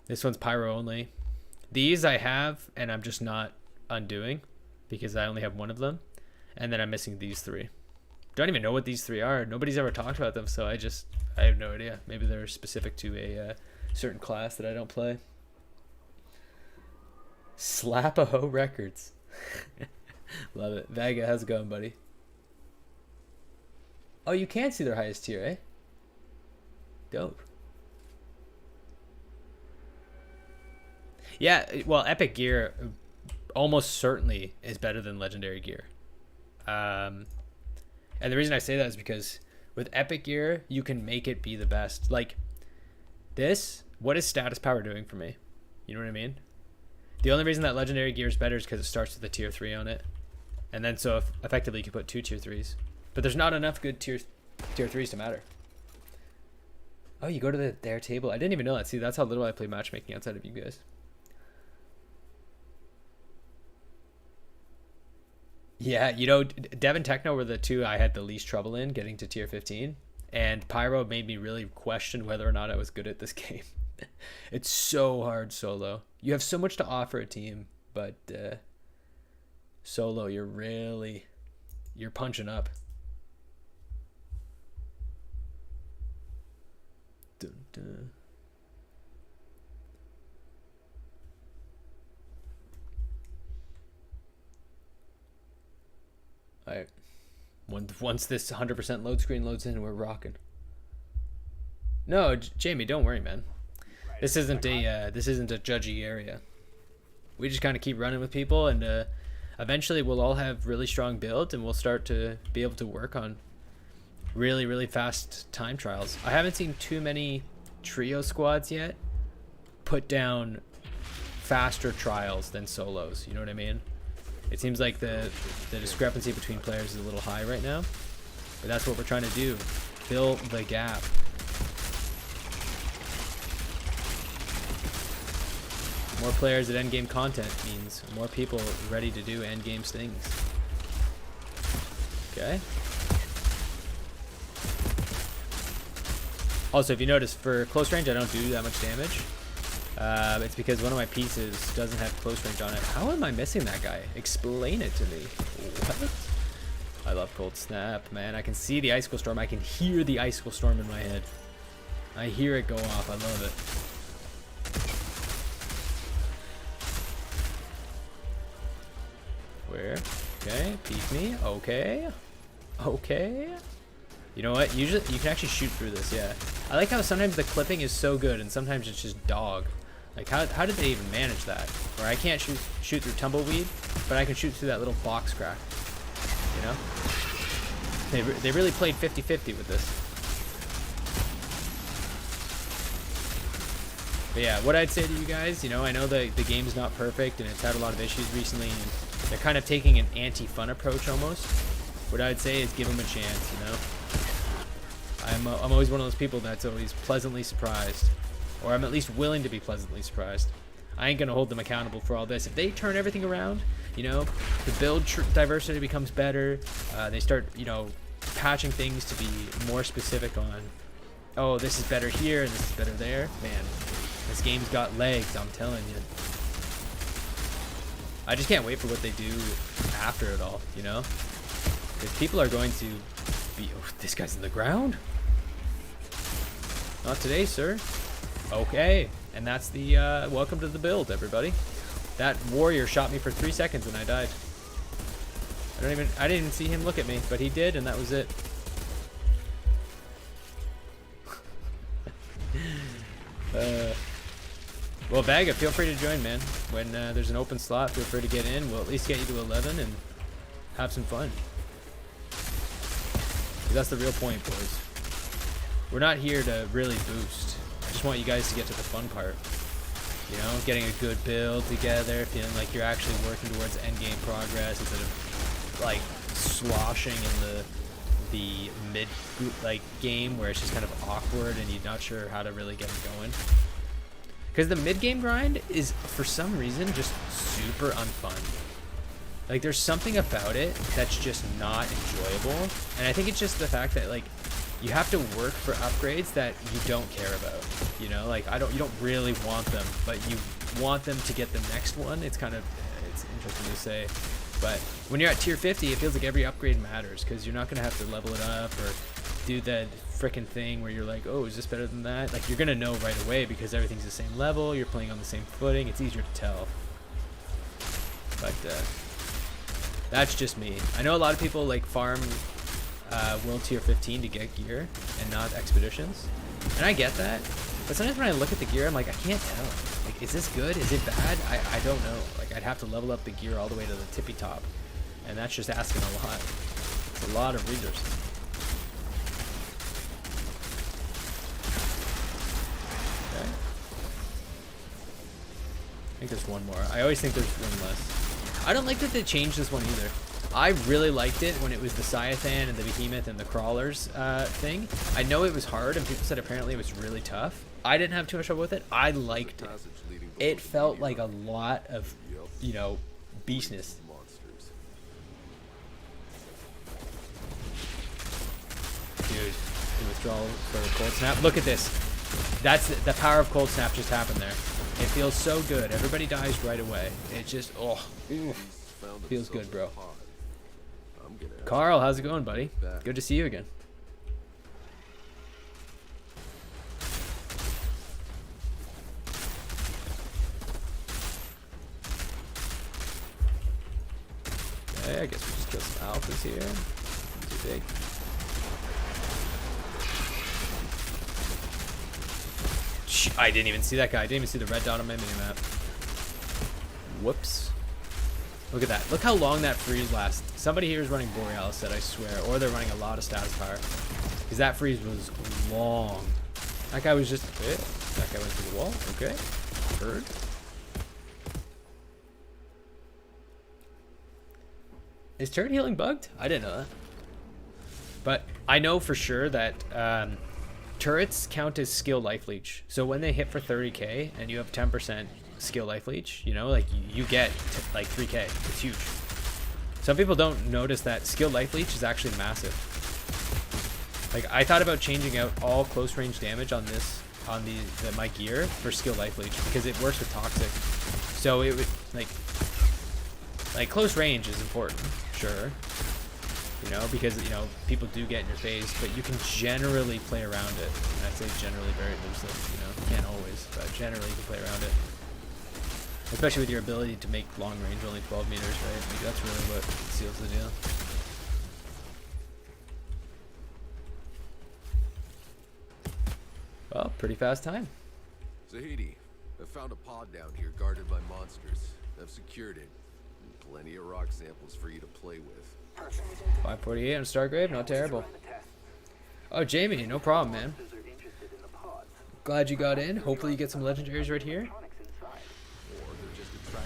This one's pyro only. These I have, and I'm just not undoing, because I only have one of them. And then I'm missing these 3. Don't even know what these 3 are. Nobody's ever talked about them, so I have no idea. Maybe they're specific to a certain class that I don't play. Slap-a-ho Records. Love it. Vega, how's it going, buddy? Oh, you can see their highest tier, eh? Dope. Yeah, well, epic gear almost certainly is better than legendary gear. And the reason I say that is because with epic gear, you can make it be the best. Like this, what is status power doing for me? You know what I mean? The only reason that legendary gear is better is because it starts with a tier 3 on it. And then so effectively you can put 2 tier 3s. But there's not enough good tier 3s to matter. Oh, you go to their table. I didn't even know that. See, that's how little I play matchmaking outside of you guys. Yeah, you know, Dev and Techno were the two I had the least trouble in getting to tier 15. And Pyro made me really question whether or not I was good at this game. It's so hard solo. You have so much to offer a team, but solo, you're punching up. Dun, dun. All right. Once this 100% load screen loads in, we're rocking. No, Jamie, don't worry, man. This isn't a judgy area. We just kind of keep running with people, and eventually we'll all have really strong builds, and we'll start to be able to work on really, really fast time trials. I haven't seen too many trio squads yet put down faster trials than solos. You know what I mean? It seems like the discrepancy between players is a little high right now, but that's what we're trying to do. Fill the gap. More players at endgame content means more people ready to do endgame things. Okay. Also, if you notice, for close range, I don't do that much damage. It's because one of my pieces doesn't have close range on it. How am I missing that guy? Explain it to me. What? I love Cold Snap, man. I can see the icicle storm. I can hear the icicle storm in my head. I hear it go off. I love it. Where? Okay, peek me. Okay. Okay. You know what? Usually you can actually shoot through this, yeah. I like how sometimes the clipping is so good and sometimes it's just dog. Like how did they even manage that? Where I can't shoot through tumbleweed, but I can shoot through that little box crack. You know? They really played 50-50 with this. But yeah, what I'd say to you guys, you know, I know the game's not perfect and it's had a lot of issues recently, and they're kind of taking an anti-fun approach almost. What I'd say is give them a chance, you know? I'm always one of those people that's always pleasantly surprised, or I'm at least willing to be pleasantly surprised. I ain't gonna hold them accountable for all this. If they turn everything around, you know, the build diversity becomes better. They start, you know, patching things to be more specific on, oh, this is better here and this is better there. Man, this game's got legs, I'm telling you. I just can't wait for what they do after it all, you know? Because people are going to be, oh, this guy's in the ground? Not today, sir. Okay, and that's the welcome to the build, everybody. That warrior shot me for 3 seconds and I died. I didn't even see him look at me, but he did, and that was it. Well, Vaga, feel free to join, man. When there's an open slot, feel free to get in. We'll at least get you to 11 and have some fun. That's the real point, boys. We're not here to really boost. I just want you guys to get to the fun part. You know, getting a good build together, feeling like you're actually working towards endgame progress instead of like sloshing in the mid game where it's just kind of awkward and you're not sure how to really get it going. Because the mid game grind is, for some reason, just super unfun. Like, there's something about it that's just not enjoyable, and I think it's just the fact that, like, you have to work for upgrades that you don't care about, you know? Like, you don't really want them, but you want them to get the next one. It's kind of, it's interesting to say, but when you're at tier 50, it feels like every upgrade matters, because you're not going to have to level it up or do that frickin' thing where you're like, oh, is this better than that? Like, you're going to know right away because everything's the same level, you're playing on the same footing, it's easier to tell. But, that's just me. I know a lot of people like farm World Tier 15 to get gear and not expeditions, and I get that. But sometimes when I look at the gear, I'm like, I can't tell. Like, is this good? Is it bad? I don't know. Like, I'd have to level up the gear all the way to the tippy top. And that's just asking a lot. It's a lot of resources. Okay. I think there's one more. I always think there's one less. I don't like that they changed this one either. I really liked it when it was the Cyathan and the Behemoth and the Crawlers thing. I know it was hard, and people said apparently it was really tough. I didn't have too much trouble with it. I liked it. It felt like a lot of, you know, beastness. Dude, the withdrawal for Cold Snap. Look at this. That's the power of Cold Snap just happened there. It feels so good. Everybody dies right away. It just, oh, feels good, bro. Carl, how's it going, buddy? Good to see you again. Okay, I guess we just kill some alphas here. Too big. I didn't even see that guy. I didn't even see the red dot on my minimap. Whoops. Look at that. Look how long that freeze lasts. Somebody here is running Borealis, I swear. Or they're running a lot of status power. Because that freeze was long. That guy was just... that guy went through the wall. Okay. Heard. Is turret healing bugged? I didn't know that. But I know for sure that turrets count as skill life leech. So when they hit for 30k and you have 10% skill life leech, you know, like you get like 3k. It's huge. Some people don't notice that skill life leech is actually massive. Like I thought about changing out all close range damage on this, on my gear for skill life leech because it works with toxic. So it would like close range is important, sure. You know, because, you know, people do get in your face, but you can generally play around it. And I say generally very loosely, you know, can't always, but generally you can play around it. Especially with your ability to make long range only 12 meters, right? Like that's really what seals the deal. Well, pretty fast time. Zahidi, I found a pod down here guarded by monsters. I've secured it. And plenty of rock samples for you to play with. 548 on Stargrave, not terrible. Oh, Jamie, no problem, man. Glad you got in. Hopefully you get some legendaries right here.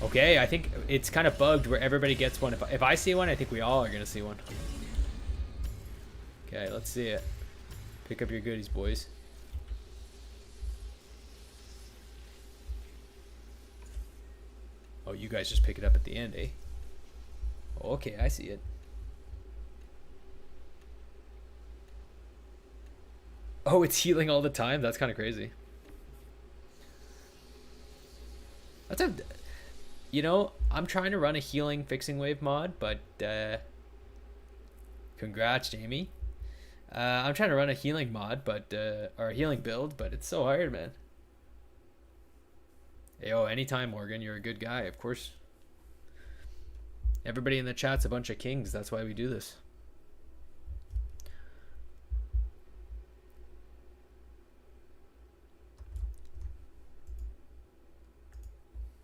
Okay, I think it's kind of bugged where everybody gets one. If I see one, I think we all are going to see one. Okay, let's see it. Pick up your goodies, boys. Oh, you guys just pick it up at the end, eh? Okay, I see it. Oh, it's healing all the time? That's kind of crazy. That's a... You know, I'm trying to run a healing fixing wave mod, but... Congrats, Jamie. I'm trying to run a healing mod, but... or a healing build, but it's so hard, man. Yo, anytime, Morgan. You're a good guy, of course. Everybody in the chat's a bunch of kings. That's why we do this.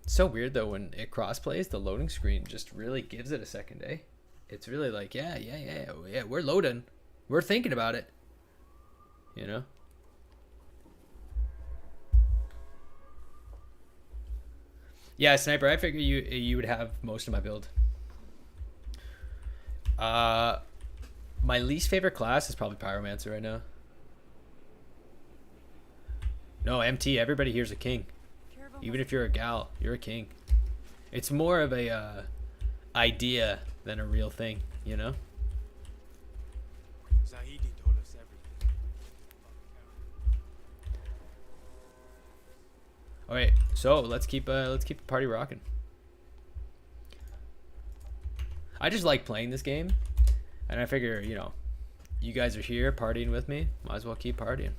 So weird though when it cross plays, the loading screen just really gives it a second, eh? It's really like, yeah, we're loading, we're thinking about it, you know. Yeah, Sniper, I figure you would have most of my build. My least favorite class is probably Pyromancer right now. No, MT, everybody here's a king. Even if you're a gal, you're a king. It's more of a idea than a real thing, you know? Zahidi told us everything. Alright, so let's keep the party rocking. I just like playing this game, and I figure, you know, you guys are here partying with me, might as well keep partying.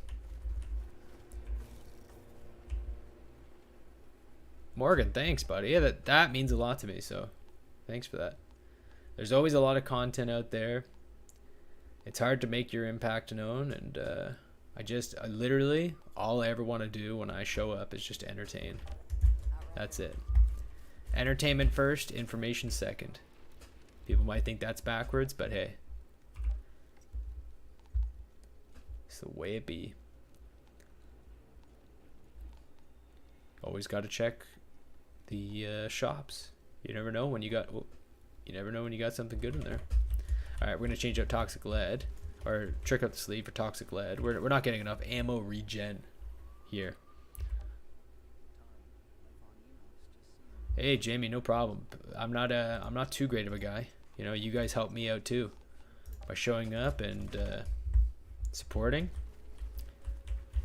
Morgan, thanks, buddy. Yeah, that means a lot to me, so thanks for that. There's always a lot of content out there. It's hard to make your impact known, and I literally, all I ever want to do when I show up is just entertain. That's it. Entertainment first, information second. People might think that's backwards, but hey. It's the way it be. Always got to check the shops. You never know when you got something good in there. All right, we're gonna change out toxic lead, or trick up the sleeve for toxic lead. We're not getting enough ammo regen here. Hey Jamie, no problem. I'm not too great of a guy. You know, you guys help me out too by showing up and supporting.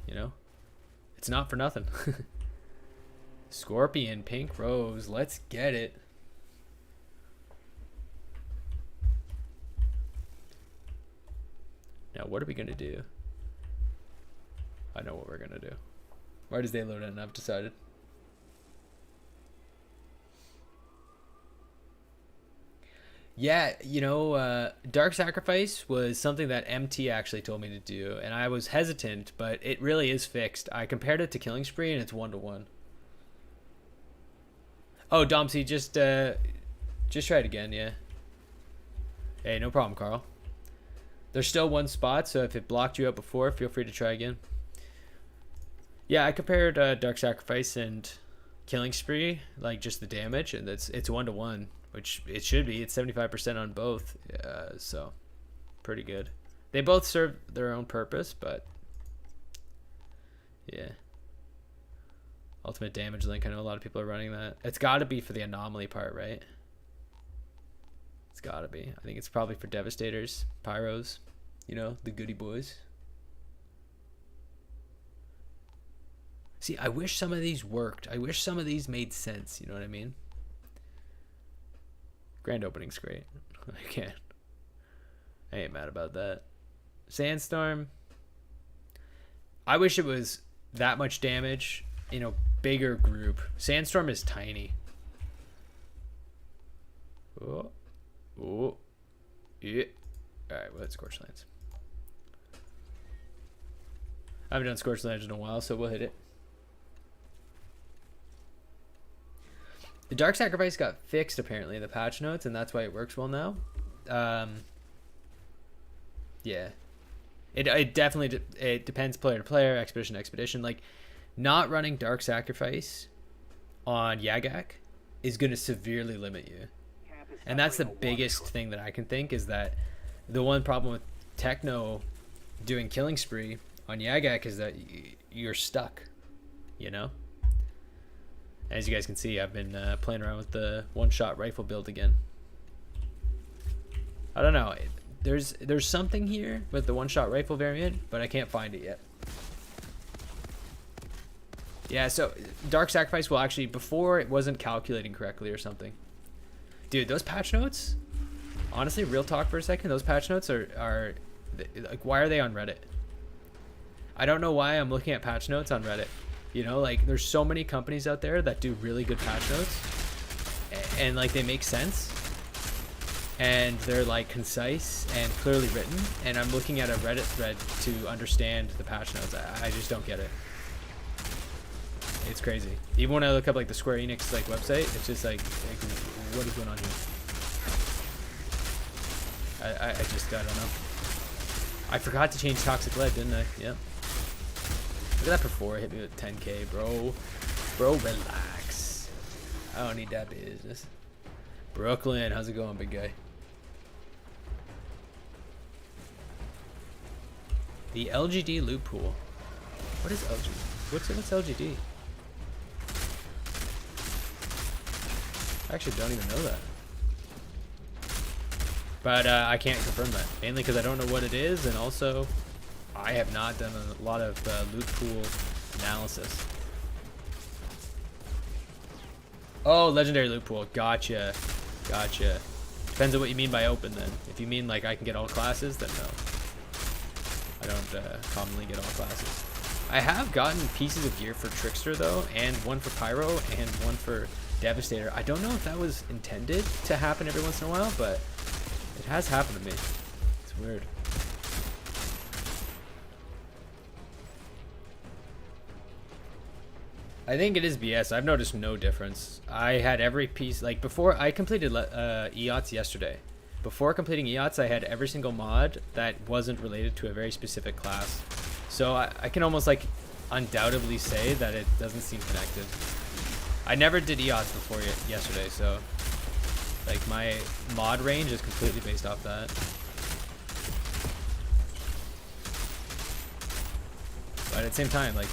You know, it's not for nothing. Scorpion, pink rose, let's get it. Now what are we gonna do? I know what we're gonna do. Where does they load in? I've decided. Yeah, you know, Dark Sacrifice was something that MT actually told me to do, and I was hesitant, but it really is fixed. I compared it to Killing Spree, and it's 1-to-1. Oh, Domsy, just try it again, yeah. Hey, no problem, Carl. There's still one spot, so if it blocked you out before, feel free to try again. Yeah, I compared Dark Sacrifice and Killing Spree, like just the damage, and it's 1-to-1. Which it should be. It's 75% on both, so pretty good. They both serve their own purpose, but yeah. Ultimate damage link. I know a lot of people are running that. It's got to be for the anomaly part, right? It's got to be. I think it's probably for Devastators, Pyros, you know, the goody boys. See, I wish some of these worked. I wish some of these made sense. You know what I mean? Grand opening's great. I ain't mad about that. Sandstorm. I wish it was that much damage in a bigger group. Sandstorm is tiny. Oh. Oh. Yeah. Alright, well, let's Scorched Lands. I haven't done Scorched Lands in a while, so we'll hit it. The Dark Sacrifice got fixed apparently in the patch notes, and that's why it works well now. Yeah, it definitely it depends player to player, expedition to expedition. Like, not running Dark Sacrifice on Yagak is going to severely limit you, and that's the biggest thing that I can think is that the one problem with Techno doing Killing Spree on Yagak is that you're stuck, you know. As you guys can see, I've been playing around with the one-shot rifle build again. I don't know. There's something here with the one-shot rifle variant, but I can't find it yet. Yeah, so Dark Sacrifice will actually, before it wasn't calculating correctly or something. Dude, those patch notes, honestly, real talk for a second, those patch notes are like, why are they on Reddit? I don't know why I'm looking at patch notes on Reddit. You know, like, there's so many companies out there that do really good patch notes, and like, they make sense, and they're like concise and clearly written, and I'm looking at a Reddit thread to understand the patch notes. I just don't get it. It's crazy. Even when I look up like the Square Enix like website, it's just like what is going on here? I don't know. I forgot to change Toxic Lead, didn't I? Yep. Look at that before. Hit me with 10k, bro. Bro, relax. I don't need that business. Brooklyn, how's it going, big guy? The LGD loot pool. What is LGD? What's LGD? I actually don't even know that. But I can't confirm that. Mainly because I don't know what it is, and also I have not done a lot of loot pool analysis. Oh, legendary loot pool. Gotcha. Gotcha. Depends on what you mean by open then. If you mean like I can get all classes, then no. I don't commonly get all classes. I have gotten pieces of gear for Trickster though, and one for Pyro, and one for Devastator. I don't know if that was intended to happen every once in a while, but it has happened to me. It's weird. I think it is BS. I've noticed no difference. I had every piece, like before I completed EOTS yesterday. Before completing EOTS, I had every single mod that wasn't related to a very specific class. So I can almost like undoubtedly say that it doesn't seem connected. I never did EOTS before yesterday, so like my mod range is completely based off that. But at the same time, like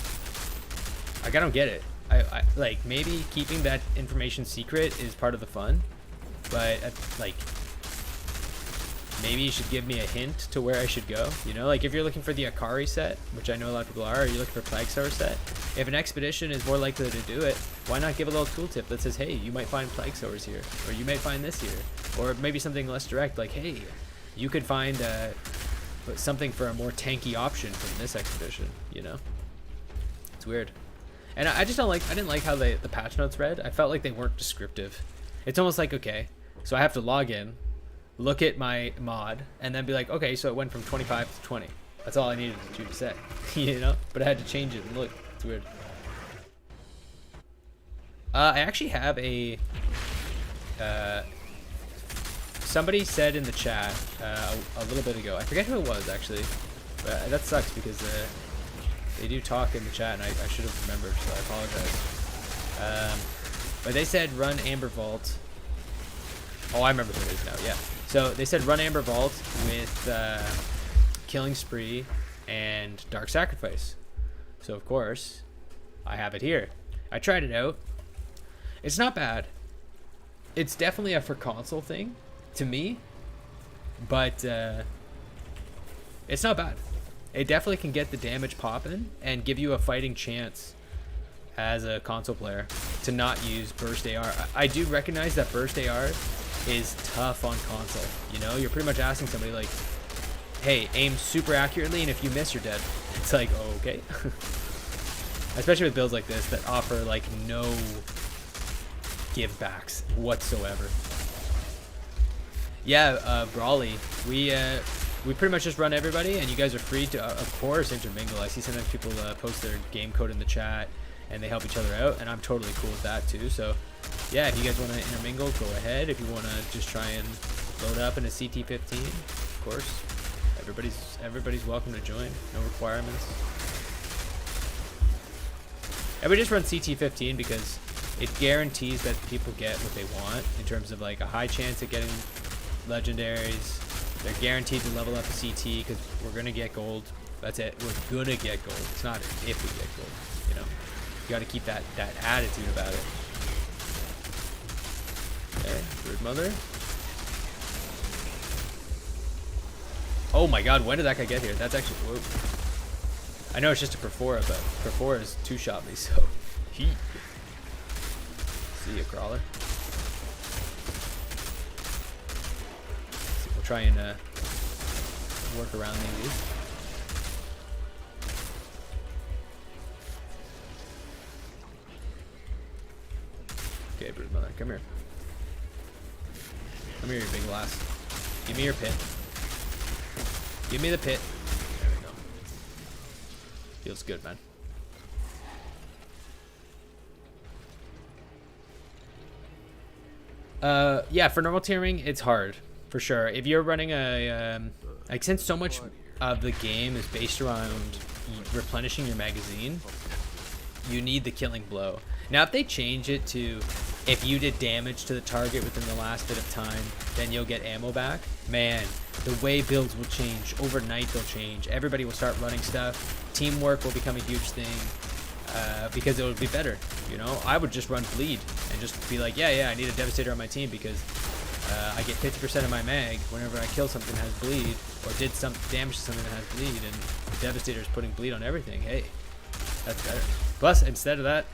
I don't get it. I like maybe keeping that information secret is part of the fun, but like maybe you should give me a hint to where I should go. You know, like if you're looking for the Akari set, which I know a lot of people are, or you're looking for Plague Sower set, if an expedition is more likely to do it, why not give a little tooltip that says, hey, you might find Plague Sowers here, or you might find this here, or maybe something less direct, like, hey, you could find something for a more tanky option from this expedition. You know, it's weird. And I just I didn't like how the patch notes read. I felt like they weren't descriptive. It's almost like, okay, so I have to log in, look at my mod, and then be like, okay, so it went from 25 to 20. That's all I needed to say, you know? But I had to change it and look. It's weird. I actually have a... somebody said in the chat a little bit ago, I forget who it was actually, but that sucks because they do talk in the chat and I should have remembered, so I apologize. But they said run Amber Vault. Oh, I remember who it is now, yeah. So they said run Amber Vault with Killing Spree and Dark Sacrifice. So of course, I have it here. I tried it out. It's not bad. It's definitely a for console thing to me, but it's not bad. It definitely can get the damage popping and give you a fighting chance as a console player to not use burst AR. I do recognize that burst AR is tough on console. You know, you're pretty much asking somebody like, hey, aim super accurately, and if you miss, you're dead. It's like, oh, okay. Especially with builds like this that offer like no give backs whatsoever. Yeah, Brawly, we pretty much just run everybody, and you guys are free to, of course, intermingle. I see sometimes people post their game code in the chat, and they help each other out, and I'm totally cool with that too. So, yeah, if you guys want to intermingle, go ahead. If you want to just try and load up in a CT15, of course, everybody's welcome to join. No requirements. And we just run CT15 because it guarantees that people get what they want in terms of like a high chance of getting legendaries. They're guaranteed to level up a CT because we're gonna get gold. That's it. We're gonna get gold. It's not if we get gold. You know, you got to keep that attitude about it. Okay, Brood Mother. Oh my God, when did that guy get here? That's actually, whoa. I know it's just a Perfora, but Perfora is two-shot me, so he. See ya, Crawler. So we'll try and work around these. Okay, Brood Mother, come here. Come here, you big lass. Give me your pit. Give me the pit. There we go. Feels good, man. Yeah, for normal tearing, it's hard for sure. If you're running a like, since so much of the game is based around replenishing your magazine, you need the killing blow. Now, if they change it to if you did damage to the target within the last bit of time, then you'll get ammo back. Man, the way builds will change. Overnight, they'll change. Everybody will start running stuff. Teamwork will become a huge thing because it will be better. You know, I would just run bleed and just be like, yeah, I need a Devastator on my team because I get 50% of my mag whenever I kill something that has bleed or did some damage to something that has bleed, and the Devastator is putting bleed on everything. Hey, that's better. Plus, instead of that,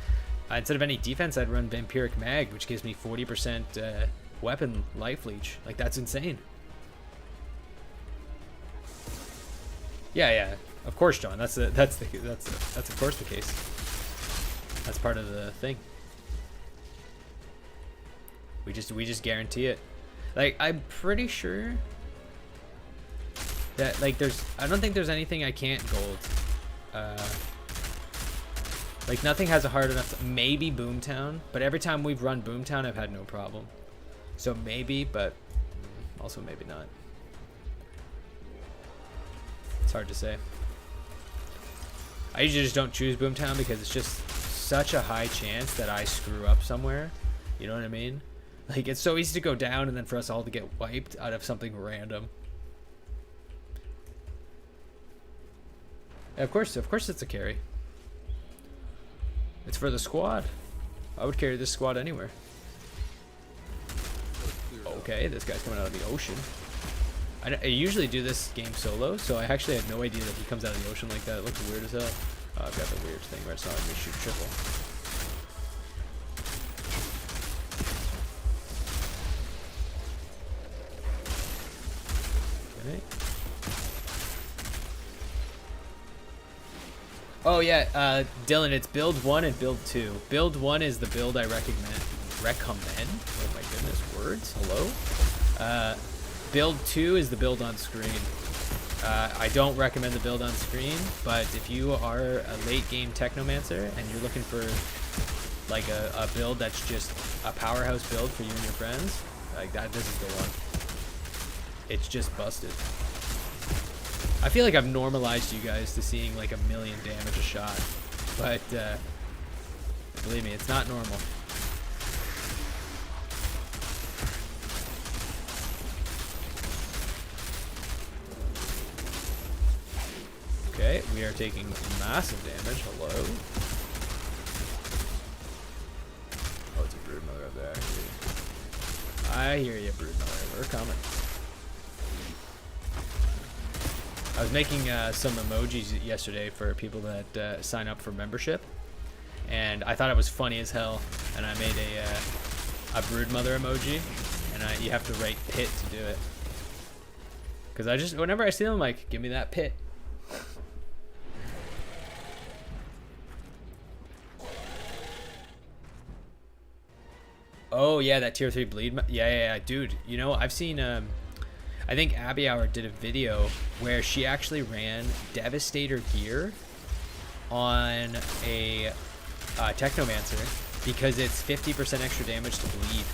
instead of any defense, I'd run Vampiric Mag, which gives me 40% weapon life leech. Like, that's insane. Yeah. Of course, John. That's of course the case. That's part of the thing. We just guarantee it. Like, I'm pretty sure that like I don't think there's anything I can't gold. Like nothing has a hard enough. Maybe Boomtown, but every time we've run Boomtown, I've had no problem. So maybe, but also maybe not. It's hard to say. I usually just don't choose Boomtown because it's just such a high chance that I screw up somewhere. You know what I mean? Like it's so easy to go down and then for us all to get wiped out of something random. Of course it's a carry. It's for the squad. I would carry this squad anywhere. Okay, this guy's coming out of the ocean. I usually do this game solo, so I actually had no idea that he comes out of the ocean like that. It looks weird as hell. Oh, I've got the weird thing where it's not letting me shoot triple. Okay. Oh yeah, Dylan, it's build 1 and build 2. Build 1 is the build I recommend. Oh my goodness, words. Hello. Build 2 is the build on screen. I don't recommend the build on screen, but if you are a late game Technomancer and you're looking for like a build that's just a powerhouse build for you and your friends, like that, this is the one. It's just busted. I feel like I've normalized you guys to seeing like 1,000,000 damage a shot, but believe me, it's not normal. Okay, we are taking massive damage. Hello. Oh, it's a broodmother up there. I hear you, broodmother. We're coming. I was making some emojis yesterday for people that sign up for membership, and I thought it was funny as hell. And I made a broodmother emoji, and you have to write pit to do it. Cause I just whenever I see them, I'm like, give me that pit. Oh yeah, that tier 3 bleed. Yeah, dude. You know, I've seen. I think Abby Hour did a video where she actually ran Devastator gear on a Technomancer because it's 50% extra damage to bleed,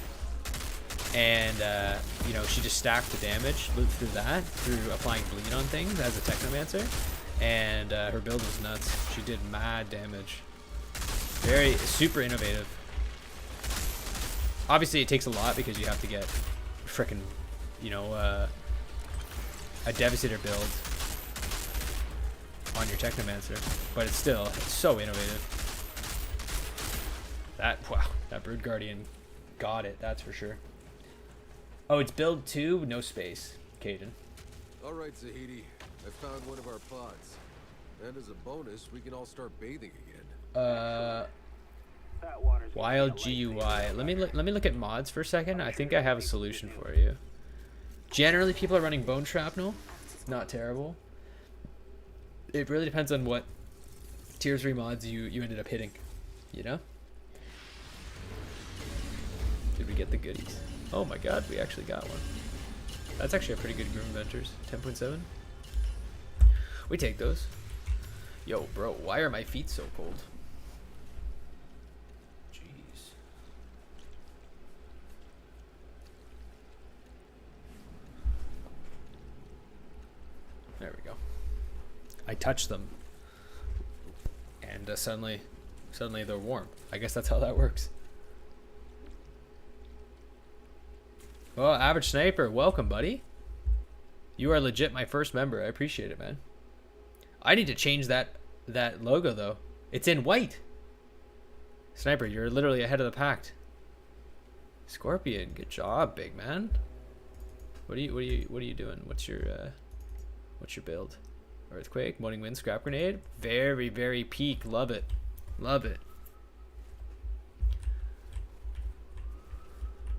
and you know, she just stacked the damage, lived through that through applying bleed on things as a Technomancer, and her build was nuts. She did mad damage. Very super innovative. Obviously, it takes a lot because you have to get frickin', you know, a Devastator build on your Technomancer, but it's still so innovative. Wow, that Brood Guardian got it, that's for sure. Oh, it's build 2, no space, Caden. All right, Zahidi, I found one of our pods, and as a bonus, we can all start bathing again. That water's Wild GUI. Let me look at mods for a second. I think I have a solution for you. Generally, people are running bone shrapnel. Not terrible. It really depends on what tier 3 mods you ended up hitting. You know? Did we get the goodies? Oh my god, we actually got one. That's actually a pretty good Grim Adventures. 10.7. We take those. Yo, bro, why are my feet so cold? There we go. I touched them, and suddenly they're warm. I guess that's how that works. Well, Average Sniper, welcome, buddy. You are legit my first member. I appreciate it, man. I need to change that logo though. It's in white. Sniper, you're literally ahead of the pack. Scorpion, good job, big man. What are you doing? What's your build? Earthquake, Morning Wind, Scrap Grenade. Very, very peak. Love it. Love it.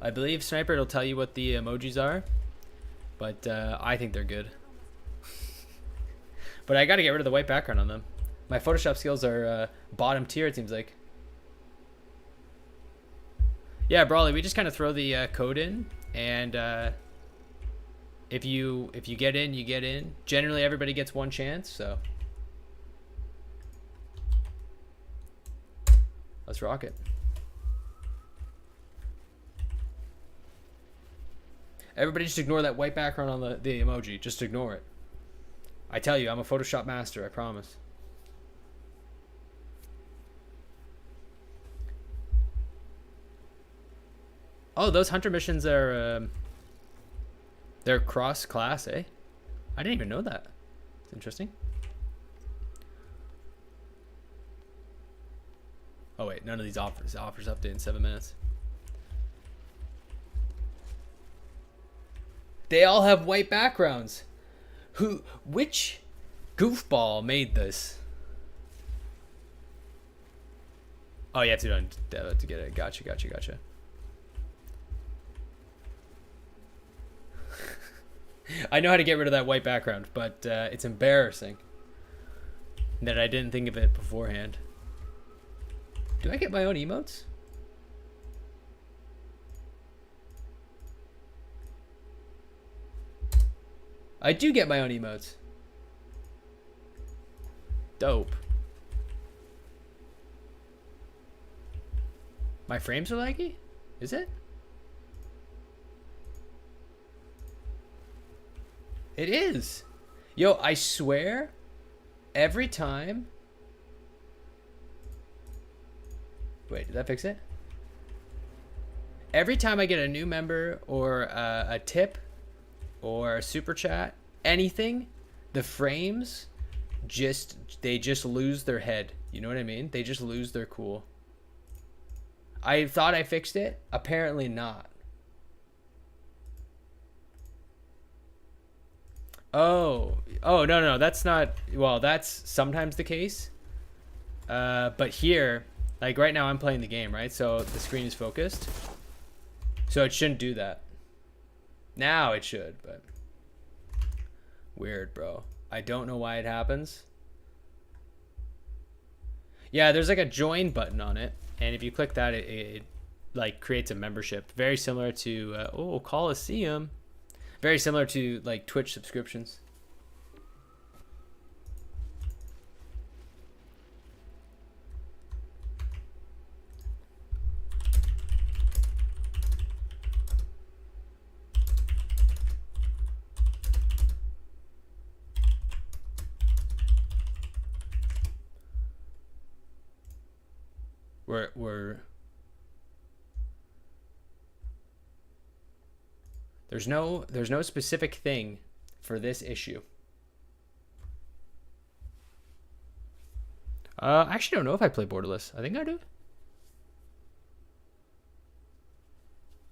I believe Sniper will tell you what the emojis are, but I think they're good. But I gotta get rid of the white background on them. My Photoshop skills are bottom tier, it seems like. Yeah, Brawley, we just kind of throw the code in, and if you get in, you get in. Generally, everybody gets one chance, so. Let's rock it. Everybody just ignore that white background on the emoji. Just ignore it. I tell you, I'm a Photoshop master, I promise. Oh, those hunter missions are they're cross class, eh? I didn't even know that. It's interesting. Oh wait, none of these offers update in 7 minutes. They all have white backgrounds. Which goofball made this? Oh, you have to do it to get it. Gotcha. I know how to get rid of that white background, but it's embarrassing that I didn't think of it beforehand. Do I get my own emotes? I do get my own emotes. Dope. My frames are laggy? Is it? It is. Yo, I swear, every time. Wait, did that fix it? Every time I get a new member or a tip or a super chat, anything, the frames they just lose their head. You know what I mean? They just lose their cool. I thought I fixed it. Apparently not. Oh, no, that's not, well, that's sometimes the case. But here, like right now I'm playing the game, right? So the screen is focused. So it shouldn't do that. Now it should, but weird, bro. I don't know why it happens. Yeah, there's like a join button on it. And if you click that, it like creates a membership. Very similar to, Coliseum. Very similar to like Twitch subscriptions. There's no specific thing for this issue. I actually don't know if I play borderless. I think I do.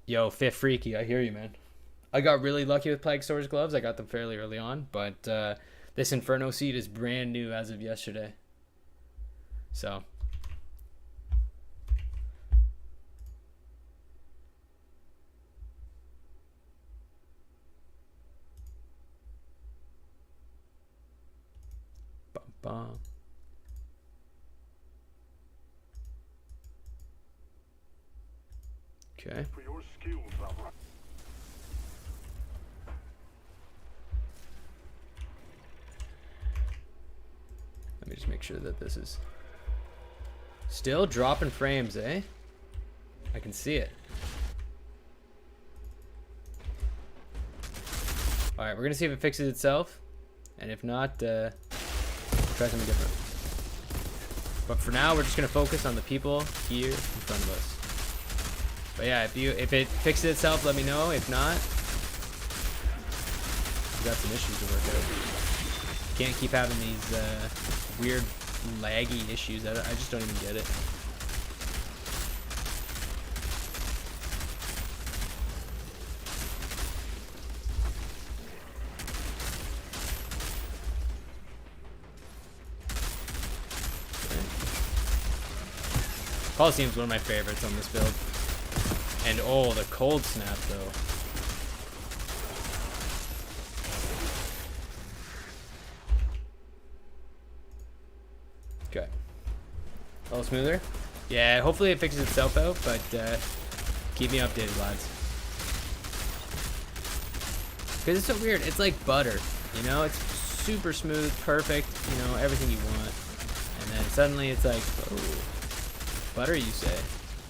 Yo, Fifth Freaky, I hear you, man. I got really lucky with Plague Source gloves. I got them fairly early on, but this Inferno seed is brand new as of yesterday. So bomb. Okay. For your skills, Outriders. Let me just make sure that this is still dropping frames, eh? I can see it. All right, we're gonna see if it fixes itself, and if not, try something different. But for now, we're just gonna focus on the people here in front of us. But yeah, if it fixes itself, let me know. If not, we got some issues to work out. Can't keep having these weird laggy issues. I just don't even get it. Coliseum's one of my favorites on this build. And oh, the cold snap though. Okay. A little smoother? Yeah, hopefully it fixes itself out, but keep me updated, lads. Because it's so weird. It's like butter, you know? It's super smooth, perfect, you know, everything you want. And then suddenly it's like, oh. Butter, you say?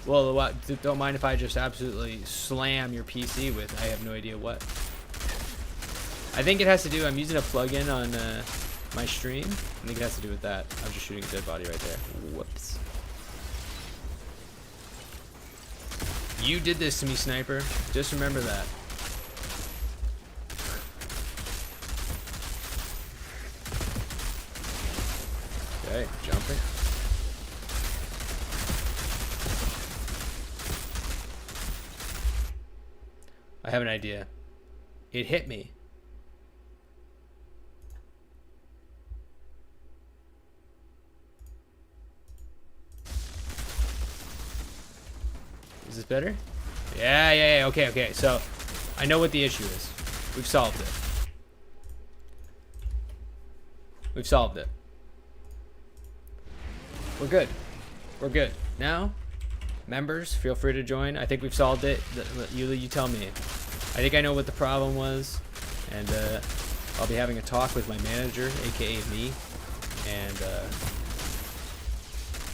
Well, what? Don't mind if I just absolutely slam your PC with I have no idea what. I think it has to do. I'm using a plugin on my stream. I think it has to do with that. I'm just shooting a dead body right there. Whoops. You did this to me, sniper. Just remember that. Okay, jumping. I have an idea. It hit me. Is this better? Yeah. Okay. So, I know what the issue is. We've solved it. We've solved it. We're good. We're good. Now, members, feel free to join. I think we've solved it. You tell me. I think I know what the problem was, and I'll be having a talk with my manager, aka me, and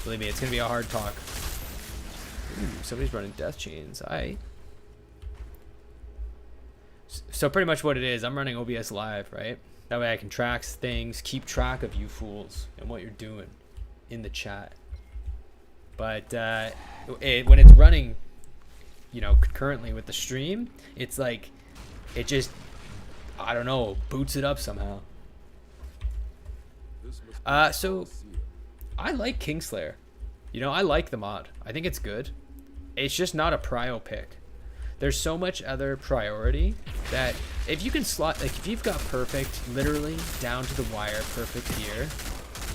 believe me, it's gonna be a hard talk. Ooh, somebody's running death chains. So pretty much what it is, I'm running OBS live, right? That way I can track things, keep track of you fools and what you're doing in the chat. But when it's running, you know, concurrently with the stream, it's like it just, I don't know, boots it up somehow. So I like Kingslayer. You know, I like the mod. I think it's good. It's just not a prio pick. There's so much other priority that if you can slot, like if you've got perfect, literally down to the wire, perfect gear,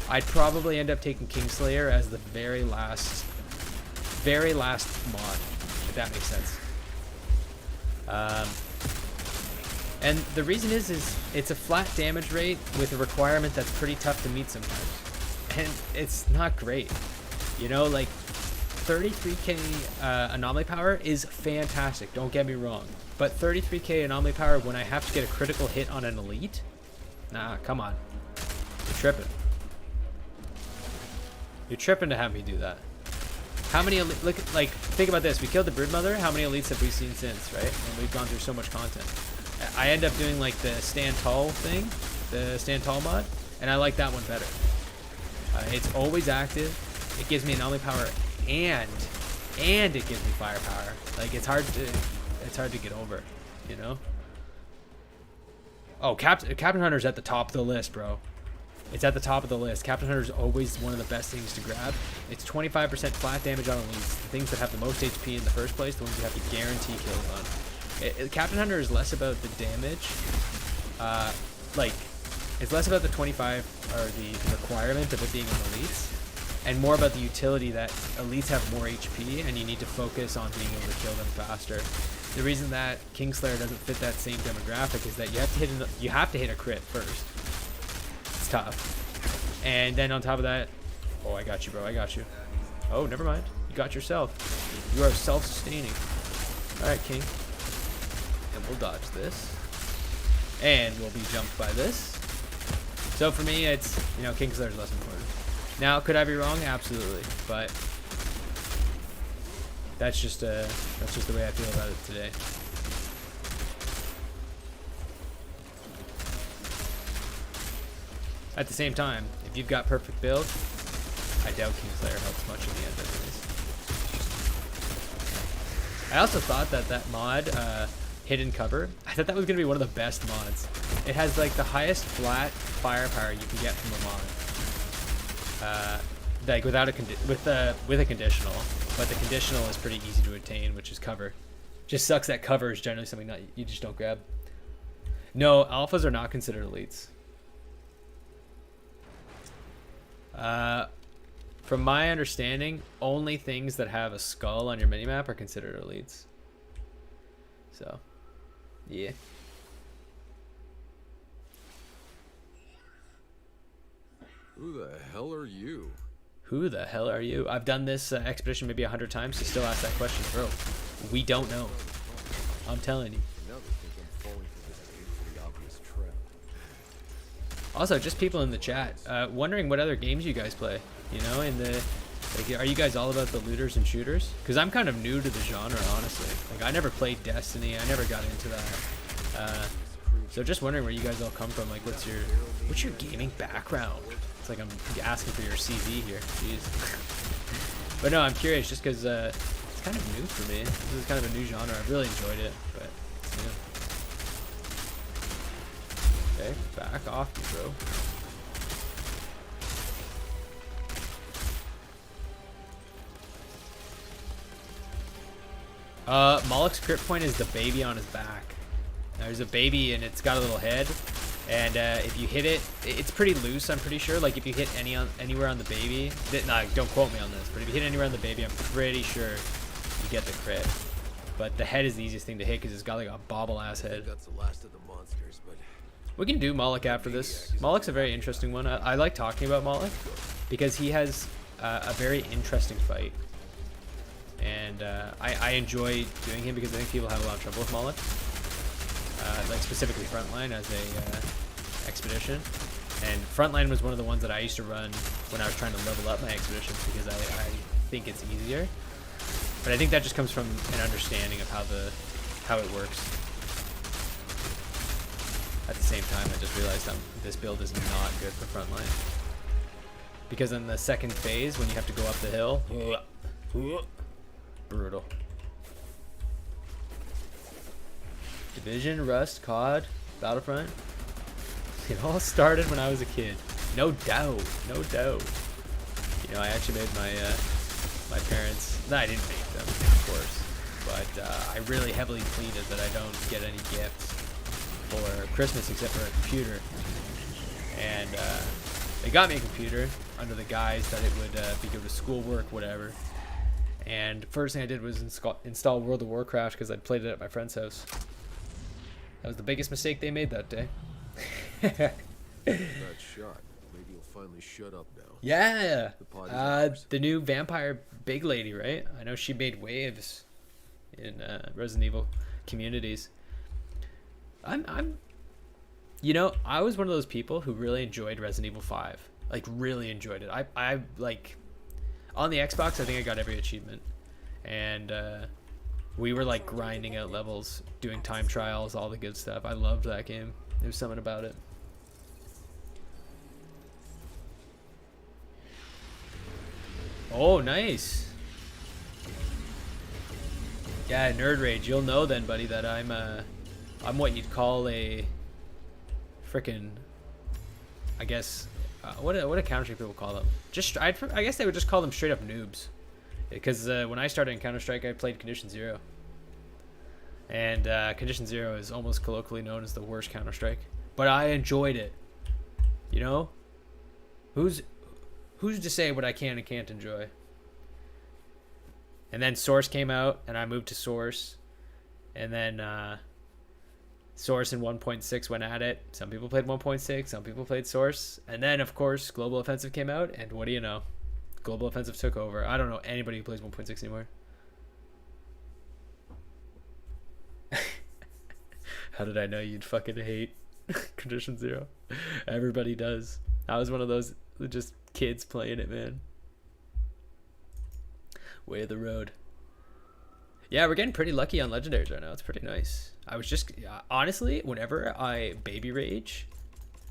I'd probably end up taking Kingslayer as the very last mod, if that makes sense. And the reason is it's a flat damage rate with a requirement that's pretty tough to meet sometimes. And it's not great. You know, like 33k anomaly power is fantastic, don't get me wrong. But 33k anomaly power when I have to get a critical hit on an elite? Nah, come on. You're tripping. You're tripping to have me do that. How many, look, like, think about this. We killed the Broodmother. How many elites have we seen since, right? And we've gone through so much content. I end up doing, like, the Stand Tall thing, the Stand Tall mod, and I like that one better. It's always active. It gives me anomaly power, and it gives me firepower. Like, it's hard to get over, you know? Oh, Captain Hunter's at the top of the list, bro. It's at the top of the list. Captain Hunter is always one of the best things to grab. It's 25% flat damage on elites. The things that have the most HP in the first place, the ones you have to guarantee kills on. Captain Hunter is less about the damage. Like, it's less about the 25 or the requirement of it being on elites, and more about the utility that elites have more HP, and you need to focus on being able to kill them faster. The reason that Kingslayer doesn't fit that same demographic is that you have to hit a crit first. Tough. And then on top of that, oh, I got you, bro. I got you. Oh, never mind. You got yourself. You are self-sustaining. All right, King. And we'll dodge this. And we'll be jumped by this. So for me, it's, you know, Kingslayer's less important. Now, could I be wrong? Absolutely. But that's just the way I feel about it today. At the same time, if you've got perfect build, I doubt Kingslayer helps much in the end anyways. I also thought that mod, Hidden Cover, I thought that was going to be one of the best mods. It has like the highest flat firepower you can get from a mod. Like without with a conditional, but the conditional is pretty easy to attain, which is cover. Just sucks that cover is generally something that you just don't grab. No, alphas are not considered elites. From my understanding, only things that have a skull on your minimap are considered elites. So, yeah. Who the hell are you? Who the hell are you? I've done this expedition maybe 100 times to still ask that question, bro. We don't know. I'm telling you. Now they think I'm falling for this painfully obvious trap. Also, just people in the chat wondering what other games you guys play. You know, in the Like, are you guys all about the looters and shooters? Because I'm kind of new to the genre, honestly. Like, I never played Destiny. I never got into that. So just wondering where you guys all come from. Like, what's your gaming background? It's like I'm asking for your CV here. Jeez. But no, I'm curious just because it's kind of new for me. This is kind of a new genre. I've really enjoyed it, but yeah. Okay, back off you, bro. Moloch's crit point is the baby on his back. There's a baby and it's got a little head, and if you hit it, it's pretty loose. I'm pretty sure. Like if you hit anywhere on the baby, no, don't quote me on this, but if you hit anywhere on the baby, I'm pretty sure you get the crit. But the head is the easiest thing to hit because it's got like a bobble ass head. That's the last of the monsters, but we can do Moloch after this. Moloch's a very interesting one. I like talking about Moloch because he has a very interesting fight. And I enjoy doing him because I think people have a lot of trouble with Moloch. Like specifically Frontline as a expedition. And Frontline was one of the ones that I used to run when I was trying to level up my expeditions because I think it's easier. But I think that just comes from an understanding of how it works. At the same time, I just realized this build is not good for Frontline. Because in the second phase, when you have to go up the hill, brutal. Division, Rust, COD, Battlefront. It all started when I was a kid. No doubt. No doubt. You know, I actually made my parents... No, I didn't make them, of course. But I really heavily pleaded that I don't get any gifts for Christmas except for a computer. And they got me a computer under the guise that it would be good with schoolwork, whatever. And first thing I did was install World of Warcraft because I'd played it at my friend's house. That was the biggest mistake they made that day. got shot. Maybe you'll finally shut up now. Yeah. The the new vampire big lady, right? I know she made waves in Resident Evil communities. You know, I was one of those people who really enjoyed Resident Evil 5. Like, really enjoyed it. I like... On the Xbox, I think I got every achievement. And we were like grinding out levels, doing time trials, all the good stuff. I loved that game. There's something about it. Oh, nice. Yeah, Nerd Rage. You'll know then, buddy, that I'm what you'd call a frickin', I guess... what do Counter-Strike people call them? I guess they would just call them straight up noobs. Because when I started in Counter-Strike, I played Condition Zero. And Condition Zero is almost colloquially known as the worst Counter-Strike. But I enjoyed it. You know? Who's to say what I can and can't enjoy? And then Source came out, and I moved to Source. And then Source and 1.6 went at it. Some people played 1.6, some people played Source. And then, of course, Global Offensive came out, and what do you know? Global Offensive took over. I don't know anybody who plays 1.6 anymore. How did I know you'd fucking hate Condition Zero? Everybody does. I was one of those just kids playing it, man. Way of the road. Yeah, we're getting pretty lucky on legendaries right now. It's pretty nice. I was just... honestly, whenever I baby rage,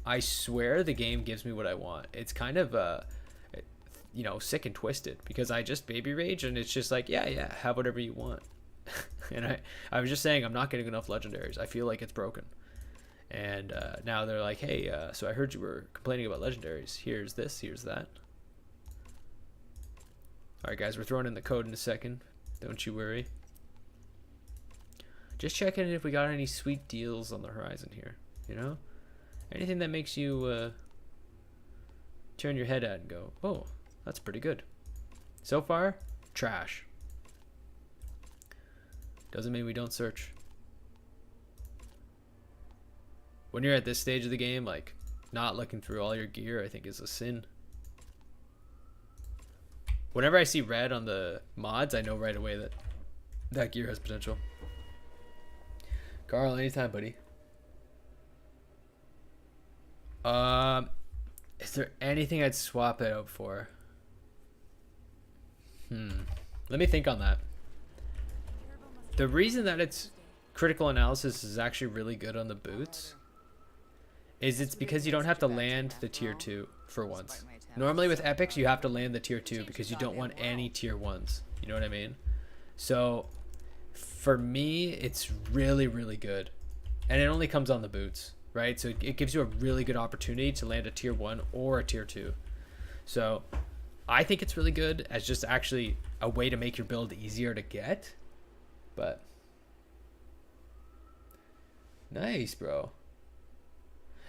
I swear the game gives me what I want. It's kind of... you know, sick and twisted because I just baby rage and it's just like, yeah, have whatever you want. And I was just saying I'm not getting enough legendaries. I feel like it's broken. And now they're like, hey, so I heard you were complaining about legendaries. Here's this, here's that. All right, guys, we're throwing in the code in a second. Don't you worry. Just checking if we got any sweet deals on the horizon here. You know? Anything that makes you turn your head out and go, oh, that's pretty good. So far, trash. Doesn't mean we don't search. When you're at this stage of the game, like, not looking through all your gear, I think is a sin. Whenever I see red on the mods, I know right away that that gear has potential. Carl, anytime, buddy. Is there anything I'd swap it out for? Let me think on that. The reason that it's critical analysis is actually really good on the boots is it's because you don't have to land the tier 2 for once. Normally with epics you have to land the tier 2 because you don't want any tier 1s. You know what I mean? So for me it's really, really good. And it only comes on the boots, right? So it gives you a really good opportunity to land a tier 1 or a tier 2. So I think it's really good as just actually a way to make your build easier to get. But nice, bro.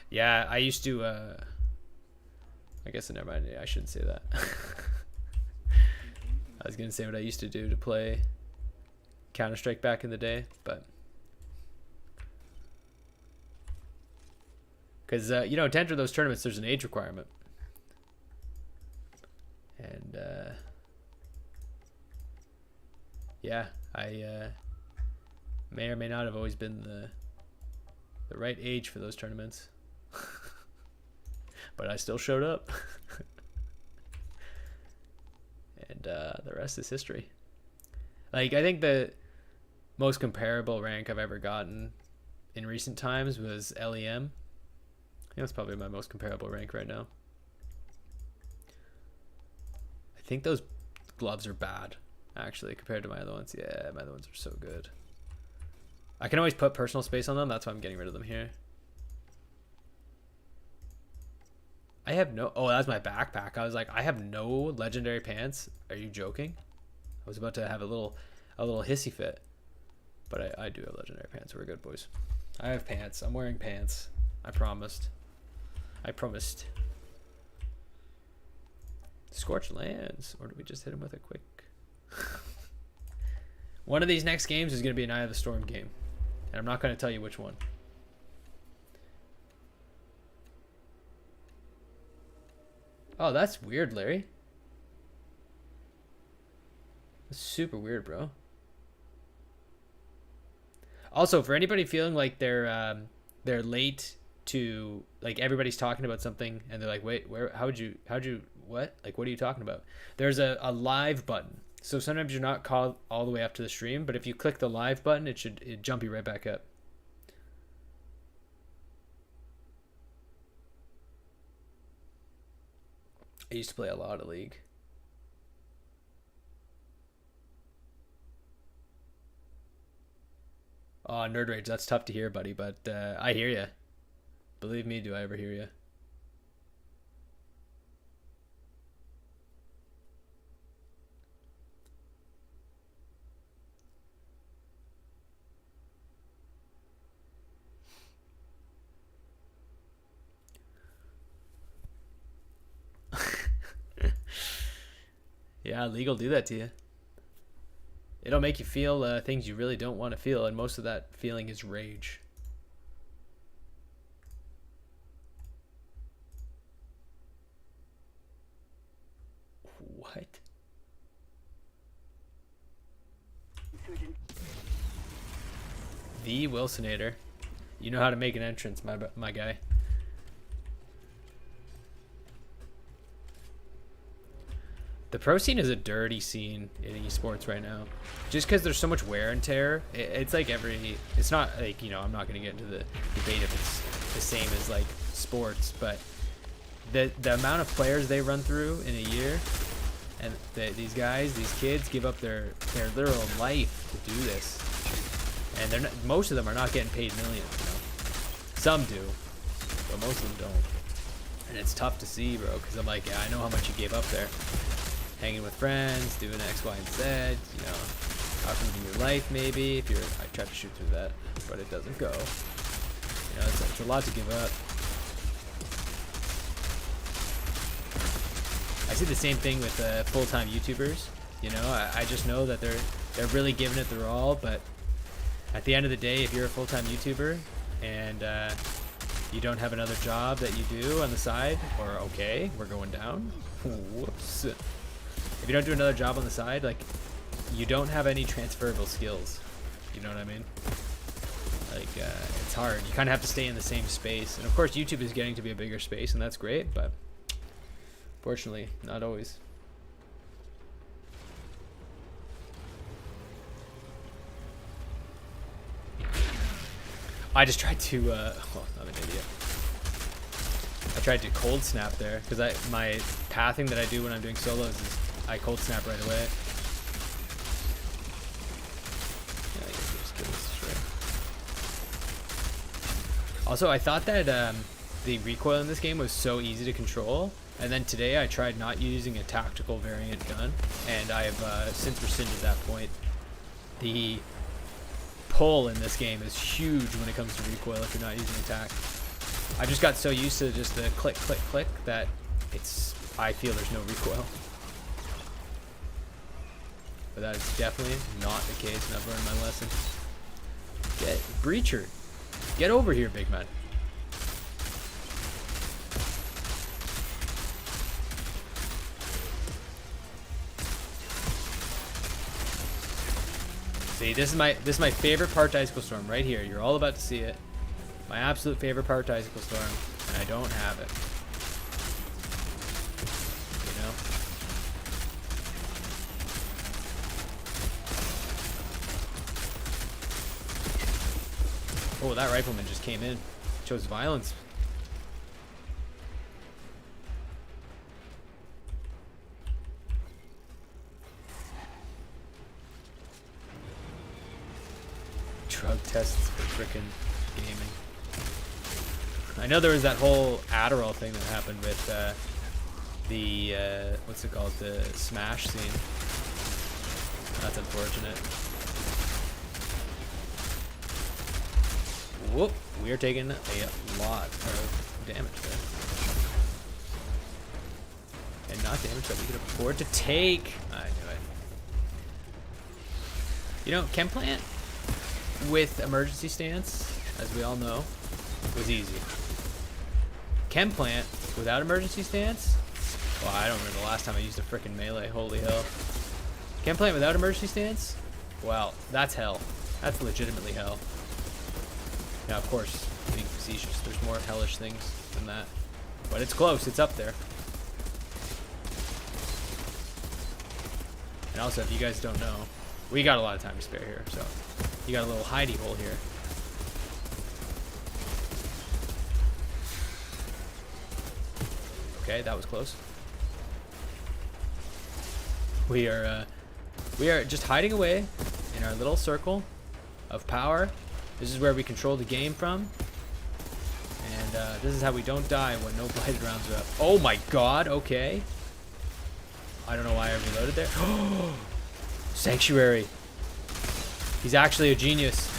Yeah, I used to I guess never mind. Yeah, I shouldn't say that. I was gonna say what I used to do to play Counter-Strike back in the day, but because you know, to enter those tournaments there's an age requirement. And yeah, I may or may not have always been the right age for those tournaments. But I still showed up. And the rest is history. Like, I think the most comparable rank I've ever gotten in recent times was LEM. I think that's probably my most comparable rank right now. I think those gloves are bad, actually, compared to my other ones. Yeah, my other ones are so good. I can always put personal space on them. That's why I'm getting rid of them here. I have no... Oh, that's my backpack. I was like, I have no legendary pants. Are you joking? I was about to have a little hissy fit. But I do have legendary pants. We're good, boys. I have pants. I'm wearing pants. I promised. I promised. Scorched Lands. Or did we just hit him with a quick... One of these next games is going to be an Eye of the Storm game. And I'm not going to tell you which one. Oh, that's weird, Larry. That's super weird, bro. Also, for anybody feeling like they're late to, like, everybody's talking about something and they're like, wait, where, how'd you, what? Like, what are you talking about? There's a live button. So sometimes you're not called all the way up to the stream, but if you click the live button, it jump you right back up. I used to play a lot of League. Oh, Nerd Rage, that's tough to hear, buddy, but I hear you. Believe me, do I ever hear you. Yeah, League will do that to you. It'll make you feel things you really don't want to feel, and most of that feeling is rage. What? The Wilsonator. You know how to make an entrance, my guy. The pro scene is a dirty scene in esports right now. Just because there's so much wear and tear. It's like it's not like, you know, I'm not going to get into the debate if it's the same as like sports, but the amount of players they run through in a year, and these kids give up their literal life to do this. And they're not, most of them are not getting paid millions, you know. Some do, but most of them don't. And it's tough to see, bro, because I'm like, yeah, I know how much you gave up there. Hanging with friends, doing X, Y, and Z, you know, talking to your life maybe. If I tried to shoot through that, but it doesn't go. You know, it's a lot to give up. I see the same thing with full-time YouTubers. You know, I just know that they're really giving it their all, but at the end of the day, if you're a full-time YouTuber and you don't have another job that you do on the side, or okay, we're going down. Whoops. If you don't do another job on the side, like, you don't have any transferable skills. You know what I mean? Like, it's hard. You kind of have to stay in the same space. And of course, YouTube is getting to be a bigger space, and that's great, but fortunately, not always. I just tried to, oh, I'm an idiot. I tried to cold snap there because my pathing that I do when I'm doing solos is I cold snap right away. Yeah, I guess we just kill this straight. Also, I thought that the recoil in this game was so easy to control, and then today I tried not using a tactical variant gun, and I have since rescinded that point. The pull in this game is huge when it comes to recoil if you're not using attack. I just got so used to just the click, click, click that I feel there's no recoil. But that is definitely not the case, and I've learned my lesson. Get Breacher. Get over here, big man. See, this is my favorite part to Icicle Storm right here. You're all about to see it. My absolute favorite part to Icicle Storm, and I don't have it. You know? Oh, that rifleman just came in. Chose violence. Drug tests for frickin' gaming. I know there was that whole Adderall thing that happened with the what's it called, the Smash scene. That's unfortunate. Whoop! We are taking a lot of damage there, and not damage that we could afford to take. I knew it. You know, chem plant with emergency stance, as we all know, was easy. Chem plant without emergency stance? Well, I don't remember the last time I used a frickin' melee, holy hell. Chem plant without emergency stance? Well, that's hell. That's legitimately hell. Now, of course, being facetious, there's more hellish things than that. But it's close, it's up there. And also, if you guys don't know, we got a lot of time to spare here, so you got a little hidey hole here. Okay, that was close. We are just hiding away in our little circle of power. This is where we control the game from. And this is how we don't die when no blighted rounds are up. Oh my god, okay. I don't know why I reloaded there. Sanctuary. He's actually a genius.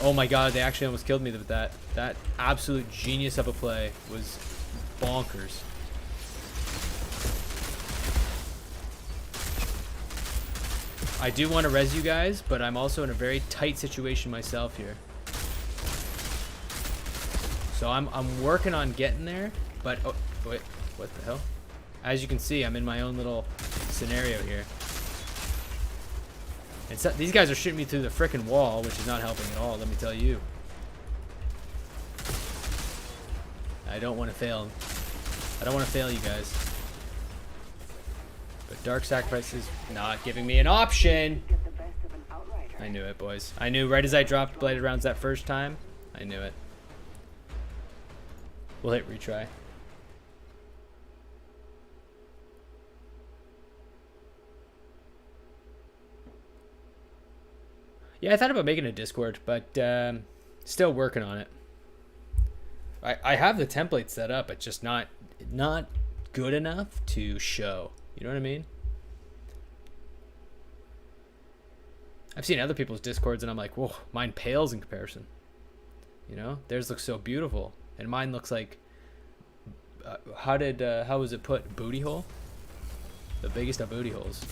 Oh my god, they actually almost killed me with that. That absolute genius of a play was bonkers. I do want to res you guys, but I'm also in a very tight situation myself here. So I'm working on getting there, but oh wait, what the hell? As you can see, I'm in my own little scenario here. And so, these guys are shooting me through the frickin' wall, which is not helping at all, let me tell you. I don't want to fail. I don't want to fail you guys. But Dark Sacrifice is not giving me an option. Get the best of an Outrider. I knew it, boys. I knew right as I dropped bladed rounds that first time. I knew it. We'll hit retry. Yeah, I thought about making a Discord, but still working on it. I have the template set up, it's just not good enough to show. You know what I mean? I've seen other people's Discords and I'm like, whoa, mine pales in comparison. You know, theirs looks so beautiful, and mine looks like how was it put? Booty hole? The biggest of booty holes.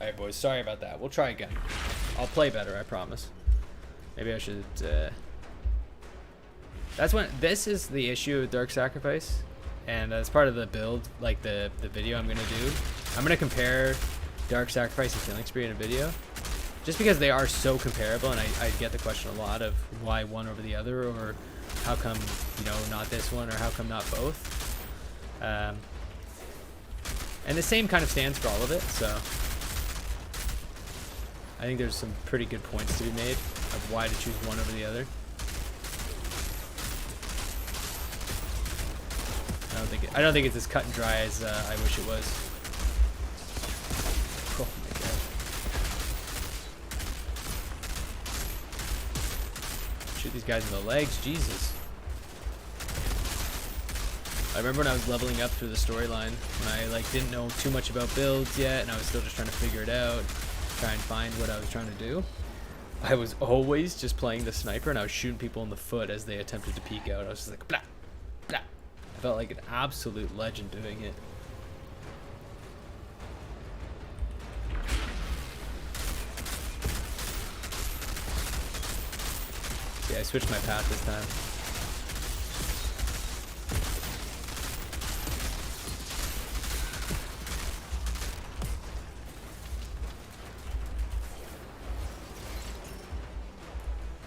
Alright, boys, sorry about that. We'll try again. I'll play better, I promise. Maybe I should that's when this is the issue with Dark Sacrifice, and as part of the build, like the video I'm gonna do, I'm gonna compare Dark Sacrifice and Killing Spree in a video, just because they are so comparable, and I get the question a lot of why one over the other, or how come, you know, not this one, or how come not both. And the same kind of stands for all of it, so I think there's some pretty good points to be made of why to choose one over the other. I don't think it's as cut and dry as I wish it was. Oh my god. Shoot these guys in the legs, Jesus. I remember when I was leveling up through the storyline, when I like didn't know too much about builds yet, and I was still just trying to figure it out, try and find what I was trying to do. I was always just playing the sniper, and I was shooting people in the foot as they attempted to peek out. I was just like, blah, blah. I felt like an absolute legend doing it. See, I switched my path this time.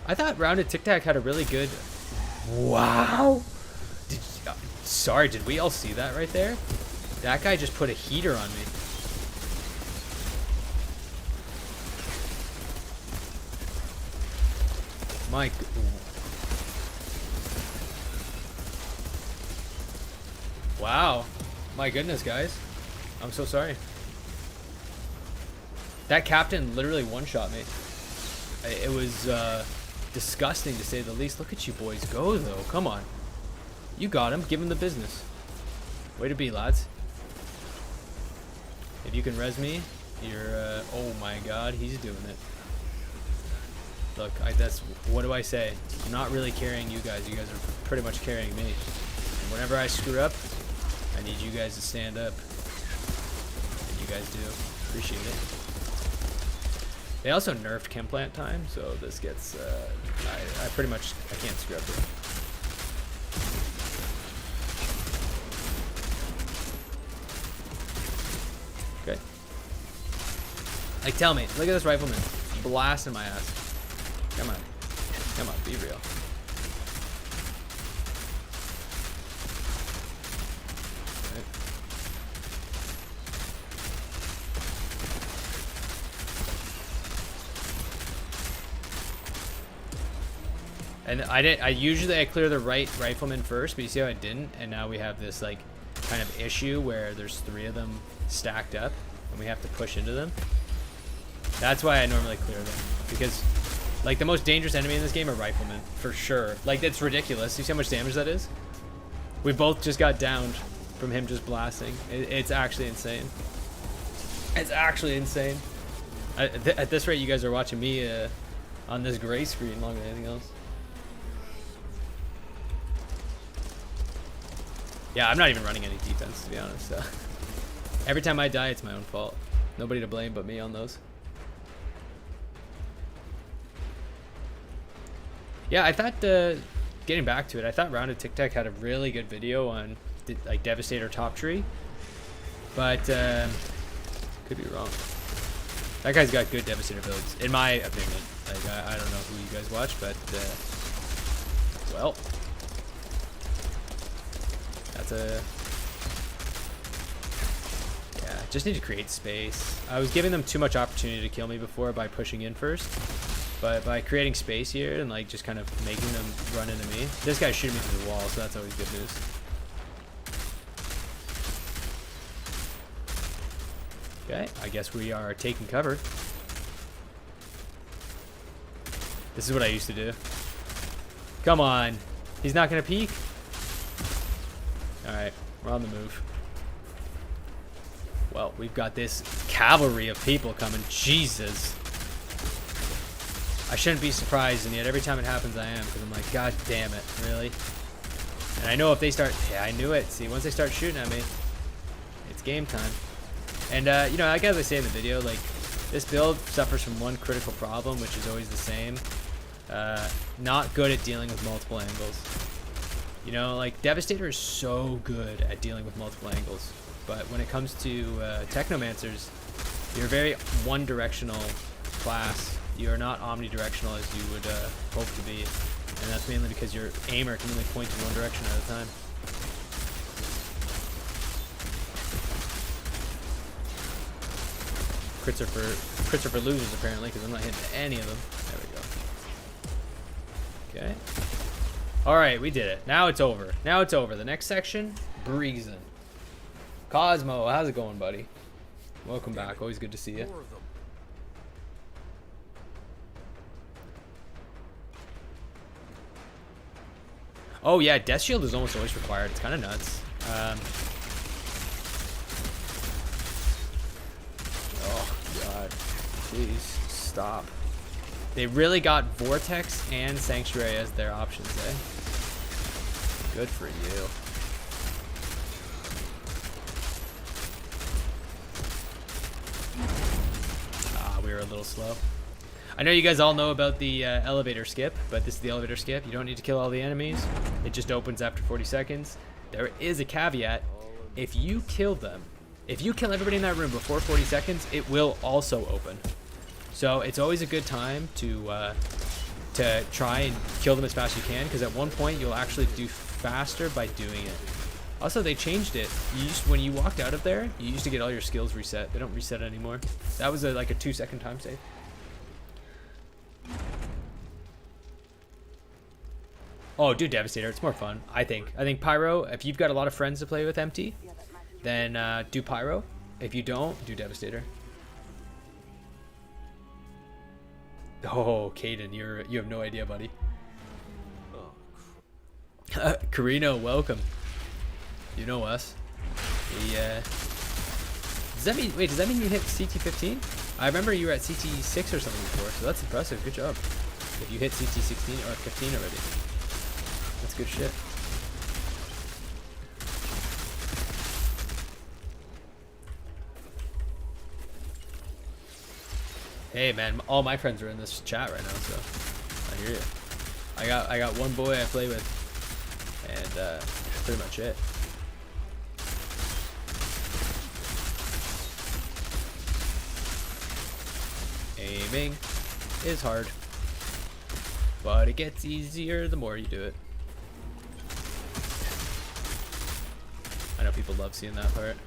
I thought Rounded Tic Tac had a really good... Wow! Sorry, did we all see that right there? That guy just put a heater on me. My... Wow. My goodness, guys. I'm so sorry. That captain literally one-shot me. It was disgusting to say the least. Look at you boys go, though. Come on. You got him. Give him the business. Way to be, lads. If you can res me, you're... oh my god, he's doing it. Look, that's... What do I say? I'm not really carrying you guys. You guys are pretty much carrying me. And whenever I screw up, I need you guys to stand up. And you guys do. Appreciate it. They also nerfed chem plant time, so this gets... I pretty much... I can't screw up here. Okay. Like, tell me. Look at this rifleman. Blasting my ass. Come on. Come on, be real. Right. And I usually clear the right rifleman first, but you see how I didn't? And now we have this, like, kind of issue where there's 3 of them stacked up, and we have to push into them. That's why I normally clear them, because like the most dangerous enemy in this game are riflemen, for sure. Like, it's ridiculous. You see how much damage that is? We both just got downed from him just blasting. It's actually insane. It's actually insane. At this rate, you guys are watching me on this gray screen longer than anything else. Yeah, I'm not even running any defense, to be honest. So. Every time I die, it's my own fault. Nobody to blame but me on those. Yeah, I thought, getting back to it, I thought Rounded Tic Tac had a really good video on, like, Devastator top tree. But, could be wrong. That guy's got good Devastator builds, in my opinion. Like, I don't know who you guys watch, but, well. That's a... Yeah, just need to create space. I was giving them too much opportunity to kill me before by pushing in first. But by creating space here and like just kind of making them run into me. This guy's shooting me through the wall, so that's always good news. Okay, I guess we are taking cover. This is what I used to do. Come on. He's not gonna peek? Alright, we're on the move. Well, we've got this cavalry of people coming. Jesus. I shouldn't be surprised, and yet every time it happens I am, because I'm like, god damn it, really? And I know if they start... Yeah, I knew it. See, once they start shooting at me, it's game time. And, you know, like as I say in the video, like, this build suffers from one critical problem, which is always the same. Not good at dealing with multiple angles. You know, like, Devastator is so good at dealing with multiple angles. But when it comes to Technomancers, you're a very one-directional class. You're not omnidirectional as you would hope to be. And that's mainly because your aimer can only point in one direction at a time. crits are for losers apparently, because I'm not hitting any of them. There we go. Okay. All right, we did it. Now it's over. Now it's over. The next section, breezing. Cosmo, how's it going, buddy? Welcome back. Always good to see you. More of them. Oh yeah, Death Shield is almost always required. It's kind of nuts. Oh god, please stop. They really got Vortex and Sanctuary as their options, eh? Good for you. Ah, we were a little slow. I know you guys all know about the elevator skip, but this is the elevator skip. You don't need to kill all the enemies. It just opens after 40 seconds. There is a caveat. If you kill them, if you kill everybody in that room before 40 seconds, it will also open. So it's always a good time to try and kill them as fast as you can, because at one point you'll actually do faster by doing it. Also, they changed it. When you walked out of there, you used to get all your skills reset. They don't reset anymore. That was like a 2-second time save. Oh, do Devastator. It's more fun, I think. I think Pyro, if you've got a lot of friends to play with empty, then do Pyro. If you don't, do Devastator. Oh, Caden, you have no idea, buddy. Carino, welcome. You know us. Does that mean you hit CT15? I remember you were at CT6 or something before, so that's impressive. Good job. If you hit CT16 or 15 already. That's good shit. Hey man, all my friends are in this chat right now, so I hear you. I got one boy I play with, and that's pretty much it. Aiming is hard, but it gets easier the more you do it. I know people love seeing that part.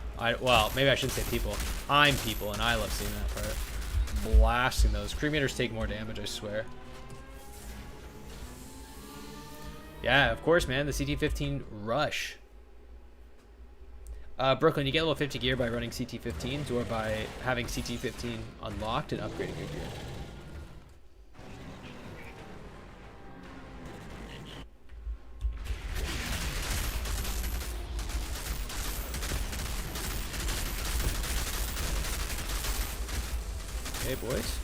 Well, maybe I shouldn't say people. I'm people, and I love seeing that part. Blasting those. Crewmeters take more damage, I swear. Yeah, of course, man. The CT15 rush. Brooklyn, you get level 50 gear by running CT15s or by having CT15 unlocked and upgrading your gear. Hey, boys.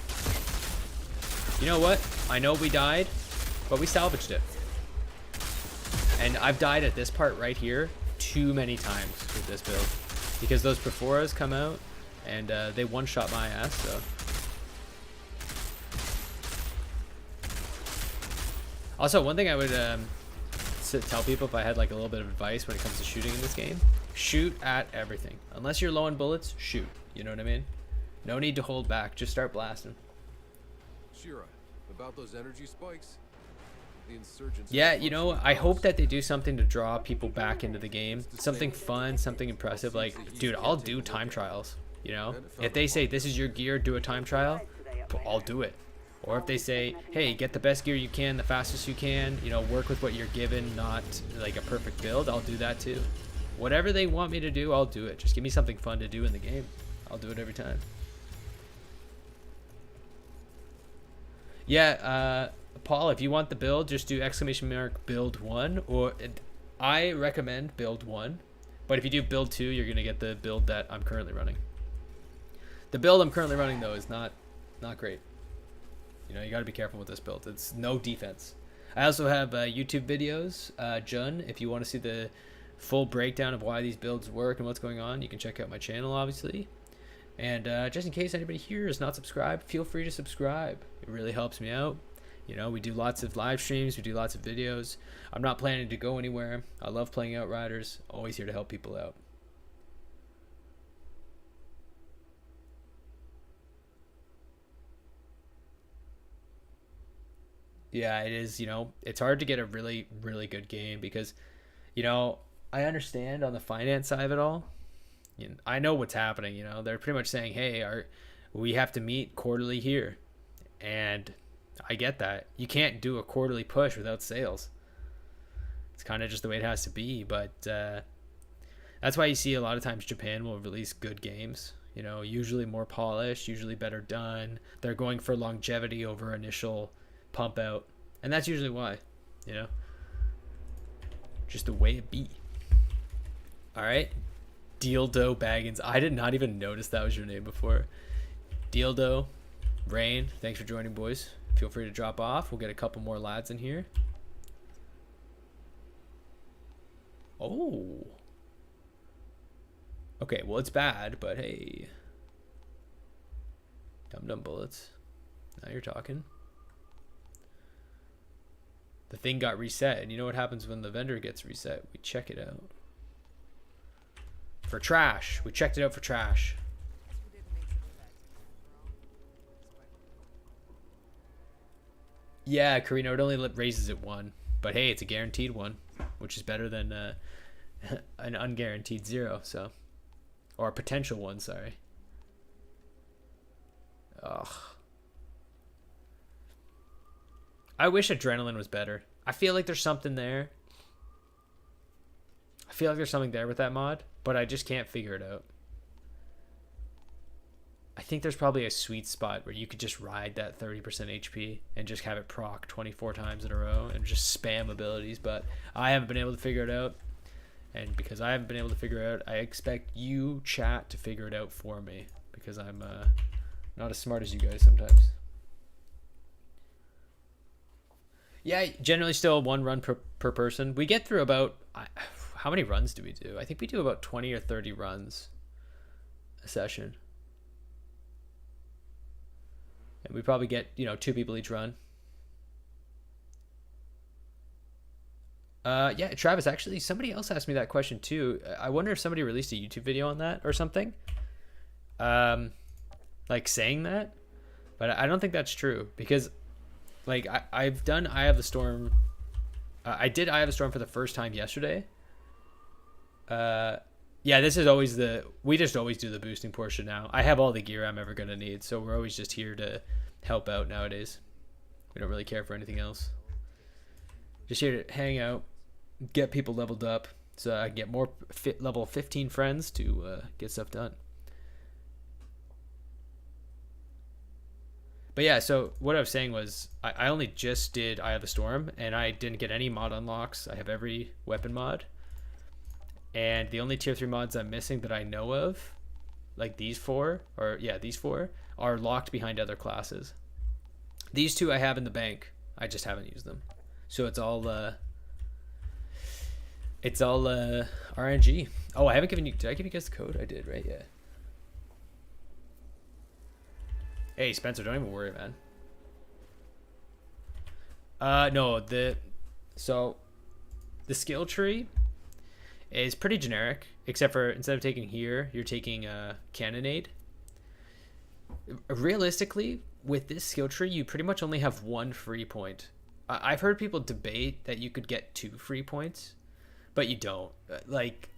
You know what? I know we died, but we salvaged it. And I've died at this part right here too many times with this build, because those Perforas come out and they one-shot my ass, so. Also, one thing I would tell people if I had like a little bit of advice when it comes to shooting in this game, shoot at everything. Unless you're low on bullets, shoot. You know what I mean? No need to hold back. Just start blasting. Shira, about those energy spikes? The insurgents. Yeah, you know, I hope that they do something to draw people back into the game. Something fun, something impressive. Like, dude, I'll do time trials. You know, if they say this is your gear, do a time trial, I'll do it. Or if they say, hey, get the best gear you can, the fastest you can, you know, work with what you're given, not like a perfect build, I'll do that too. Whatever they want me to do, I'll do it. Just give me something fun to do in the game. I'll do it every time. Yeah, Paul, if you want the build, just do !build1, or I recommend build1, but if you do build2, you're going to get the build that I'm currently running. The build I'm currently running, though, is not great. You know, you got to be careful with this build. It's no defense. I also have YouTube videos. Jun, if you want to see the full breakdown of why these builds work and what's going on, you can check out my channel, obviously. And just in case anybody here is not subscribed, feel free to subscribe. It really helps me out. You know, we do lots of live streams, we do lots of videos. I'm not planning to go anywhere. I love playing Outriders. Always here to help people out. Yeah, it is, you know, it's hard to get a really, really good game because, you know, I understand on the finance side of it all. You know, I know what's happening, you know. They're pretty much saying, hey, we have to meet quarterly here. And I get that. You can't do a quarterly push without sales. It's kind of just the way it has to be. But that's why you see a lot of times Japan will release good games. You know, usually more polished, usually better done. They're going for longevity over initial pump out. And that's usually why, you know. Just the way it be. All right. Dildo Baggins. I did not even notice that was your name before. Dildo. Rain. Thanks for joining, boys. Feel free to drop off. We'll get a couple more lads in here. Oh. Okay, well, it's bad, but hey. Dum-dum bullets. Now you're talking. The thing got reset, and you know what happens when the vendor gets reset? We check it out. For trash. We checked it out for trash. Yeah, Karina, it only raises it 1. But hey, it's a guaranteed 1, which is better than an unguaranteed 0, so. Or a potential 1, sorry. Ugh. I wish Adrenaline was better. I feel like there's something there. I feel like there's something there with that mod, but I just can't figure it out. I think there's probably a sweet spot where you could just ride that 30% HP and just have it proc 24 times in a row and just spam abilities, but I haven't been able to figure it out. And because I haven't been able to figure it out, I expect you, chat, to figure it out for me, because I'm not as smart as you guys sometimes. Yeah, generally still 1 run per person. We get through about, how many runs do we do? I think we do about 20 or 30 runs a session. And we probably get, you know, 2 people each run. Yeah, Travis, actually, somebody else asked me that question too. I wonder if somebody released a YouTube video on that or something. Like saying that. But I don't think that's true, because like I've done Eye of the Storm. I did Eye of the Storm for the first time yesterday. Yeah, this is always we just always do the boosting portion now. I have all the gear I'm ever going to need, so we're always just here to help out nowadays. We don't really care for anything else. Just here to hang out, get people leveled up, so I can get more level 15 friends to get stuff done. But yeah, so what I was saying was I only just did Eye of the Storm, and I didn't get any mod unlocks. I have every weapon mod. And the only tier 3 mods I'm missing that I know of, like these 4, are locked behind other classes. These 2 I have in the bank. I just haven't used them. So it's all RNG. Oh, I haven't given you, did I give you guys the code? I did, right? Yeah. Hey, Spencer, don't even worry, man. No, the skill tree is pretty generic, except for instead of taking here, you're taking Cannonade. Realistically, with this skill tree, you pretty much only have 1 free point. I've heard people debate that you could get 2 free points, but you don't. Like,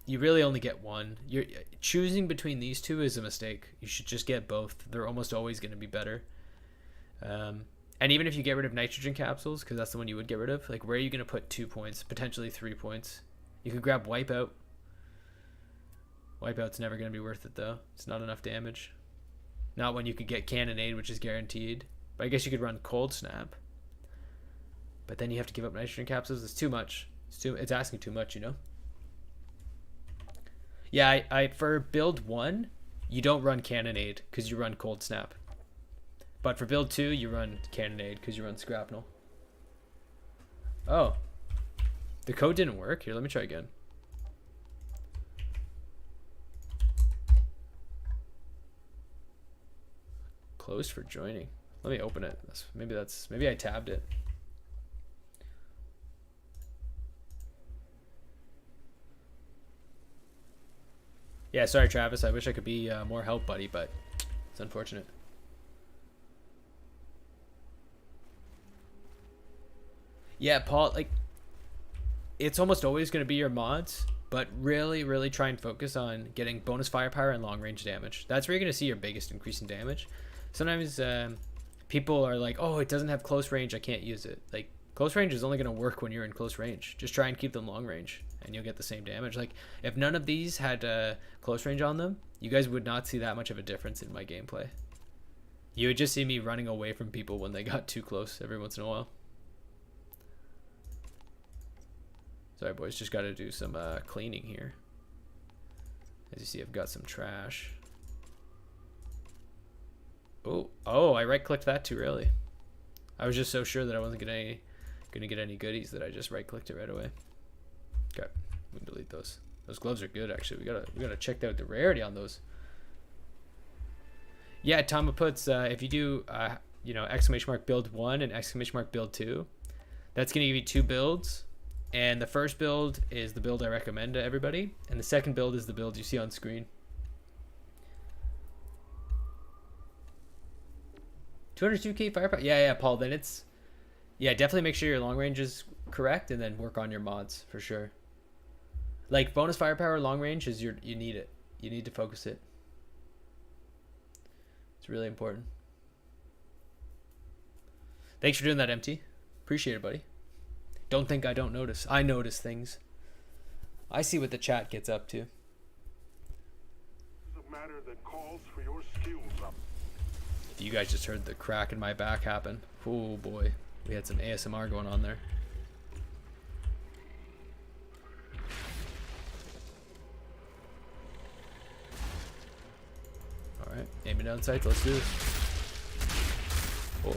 you really only get 1. You're choosing between these 2 is a mistake. You should just get both. They're almost always going to be better. And even if you get rid of nitrogen capsules, because that's the one you would get rid of, like, where are you going to put 2 points, potentially 3 points? You could grab Wipeout. Wipeout's never going to be worth it, though. It's not enough damage. Not when you could get Cannonade, which is guaranteed. But I guess you could run Cold Snap. But then you have to give up nitrogen capsules. It's too much. It's asking too much, you know? Yeah, I for build 1, you don't run Cannonade because you run Cold Snap. But for build 2, you run Cannonade because you run Scrapnel. Oh. The code didn't work. Here, let me try again. Closed for joining. Let me open it. Maybe I tabbed it. Yeah, sorry, Travis. I wish I could be more help, buddy, but it's unfortunate. Yeah, Paul, like, it's almost always going to be your mods. but really try and focus on getting bonus firepower and long range damage. That's where you're going to see your biggest increase in damage. Sometimes people are like, oh, it doesn't have close range, I can't use it. Like, close range is only going to work when you're in close range. Just try and keep them long range and you'll get the same damage. Like, if none of these had close range on them, you guys would not see that much of a difference in my gameplay. You would just see me running away from people when they got too close every once in a while. Sorry boys, just got to do some cleaning here. As you see, I've got some trash. Oh, I right clicked that too early. I was just so sure that I wasn't gonna get any goodies that I just right clicked it right away. Okay, we can delete those. Those gloves are good actually. We gotta check out the rarity on those. Yeah, Tama puts if you do you know, !build1 and !build2, that's gonna give you 2 builds. And the first build is the build I recommend to everybody, and the second build is the build you see on screen. 202k firepower. Yeah, Paul. Then it's, yeah, definitely make sure your long range is correct, and then work on your mods for sure. Like bonus firepower, long range is you need it. You need to focus it. It's really important. Thanks for doing that, MT. Appreciate it, buddy. Don't think I don't notice. I notice things. I see what the chat gets up to. This is a matter that calls for your skills up. You guys just heard the crack in my back happen. Oh boy, we had some ASMR going on there. All right, aiming down sights. Let's do this. Oh.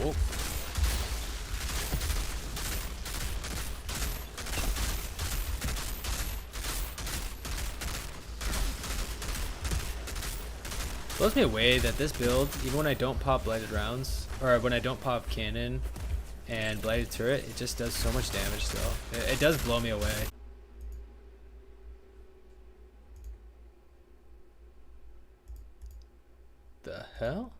Oh. Blows me away that this build, even when I don't pop blighted rounds, or when I don't pop cannon and blighted turret, it just does so much damage still. It does blow me away. The hell?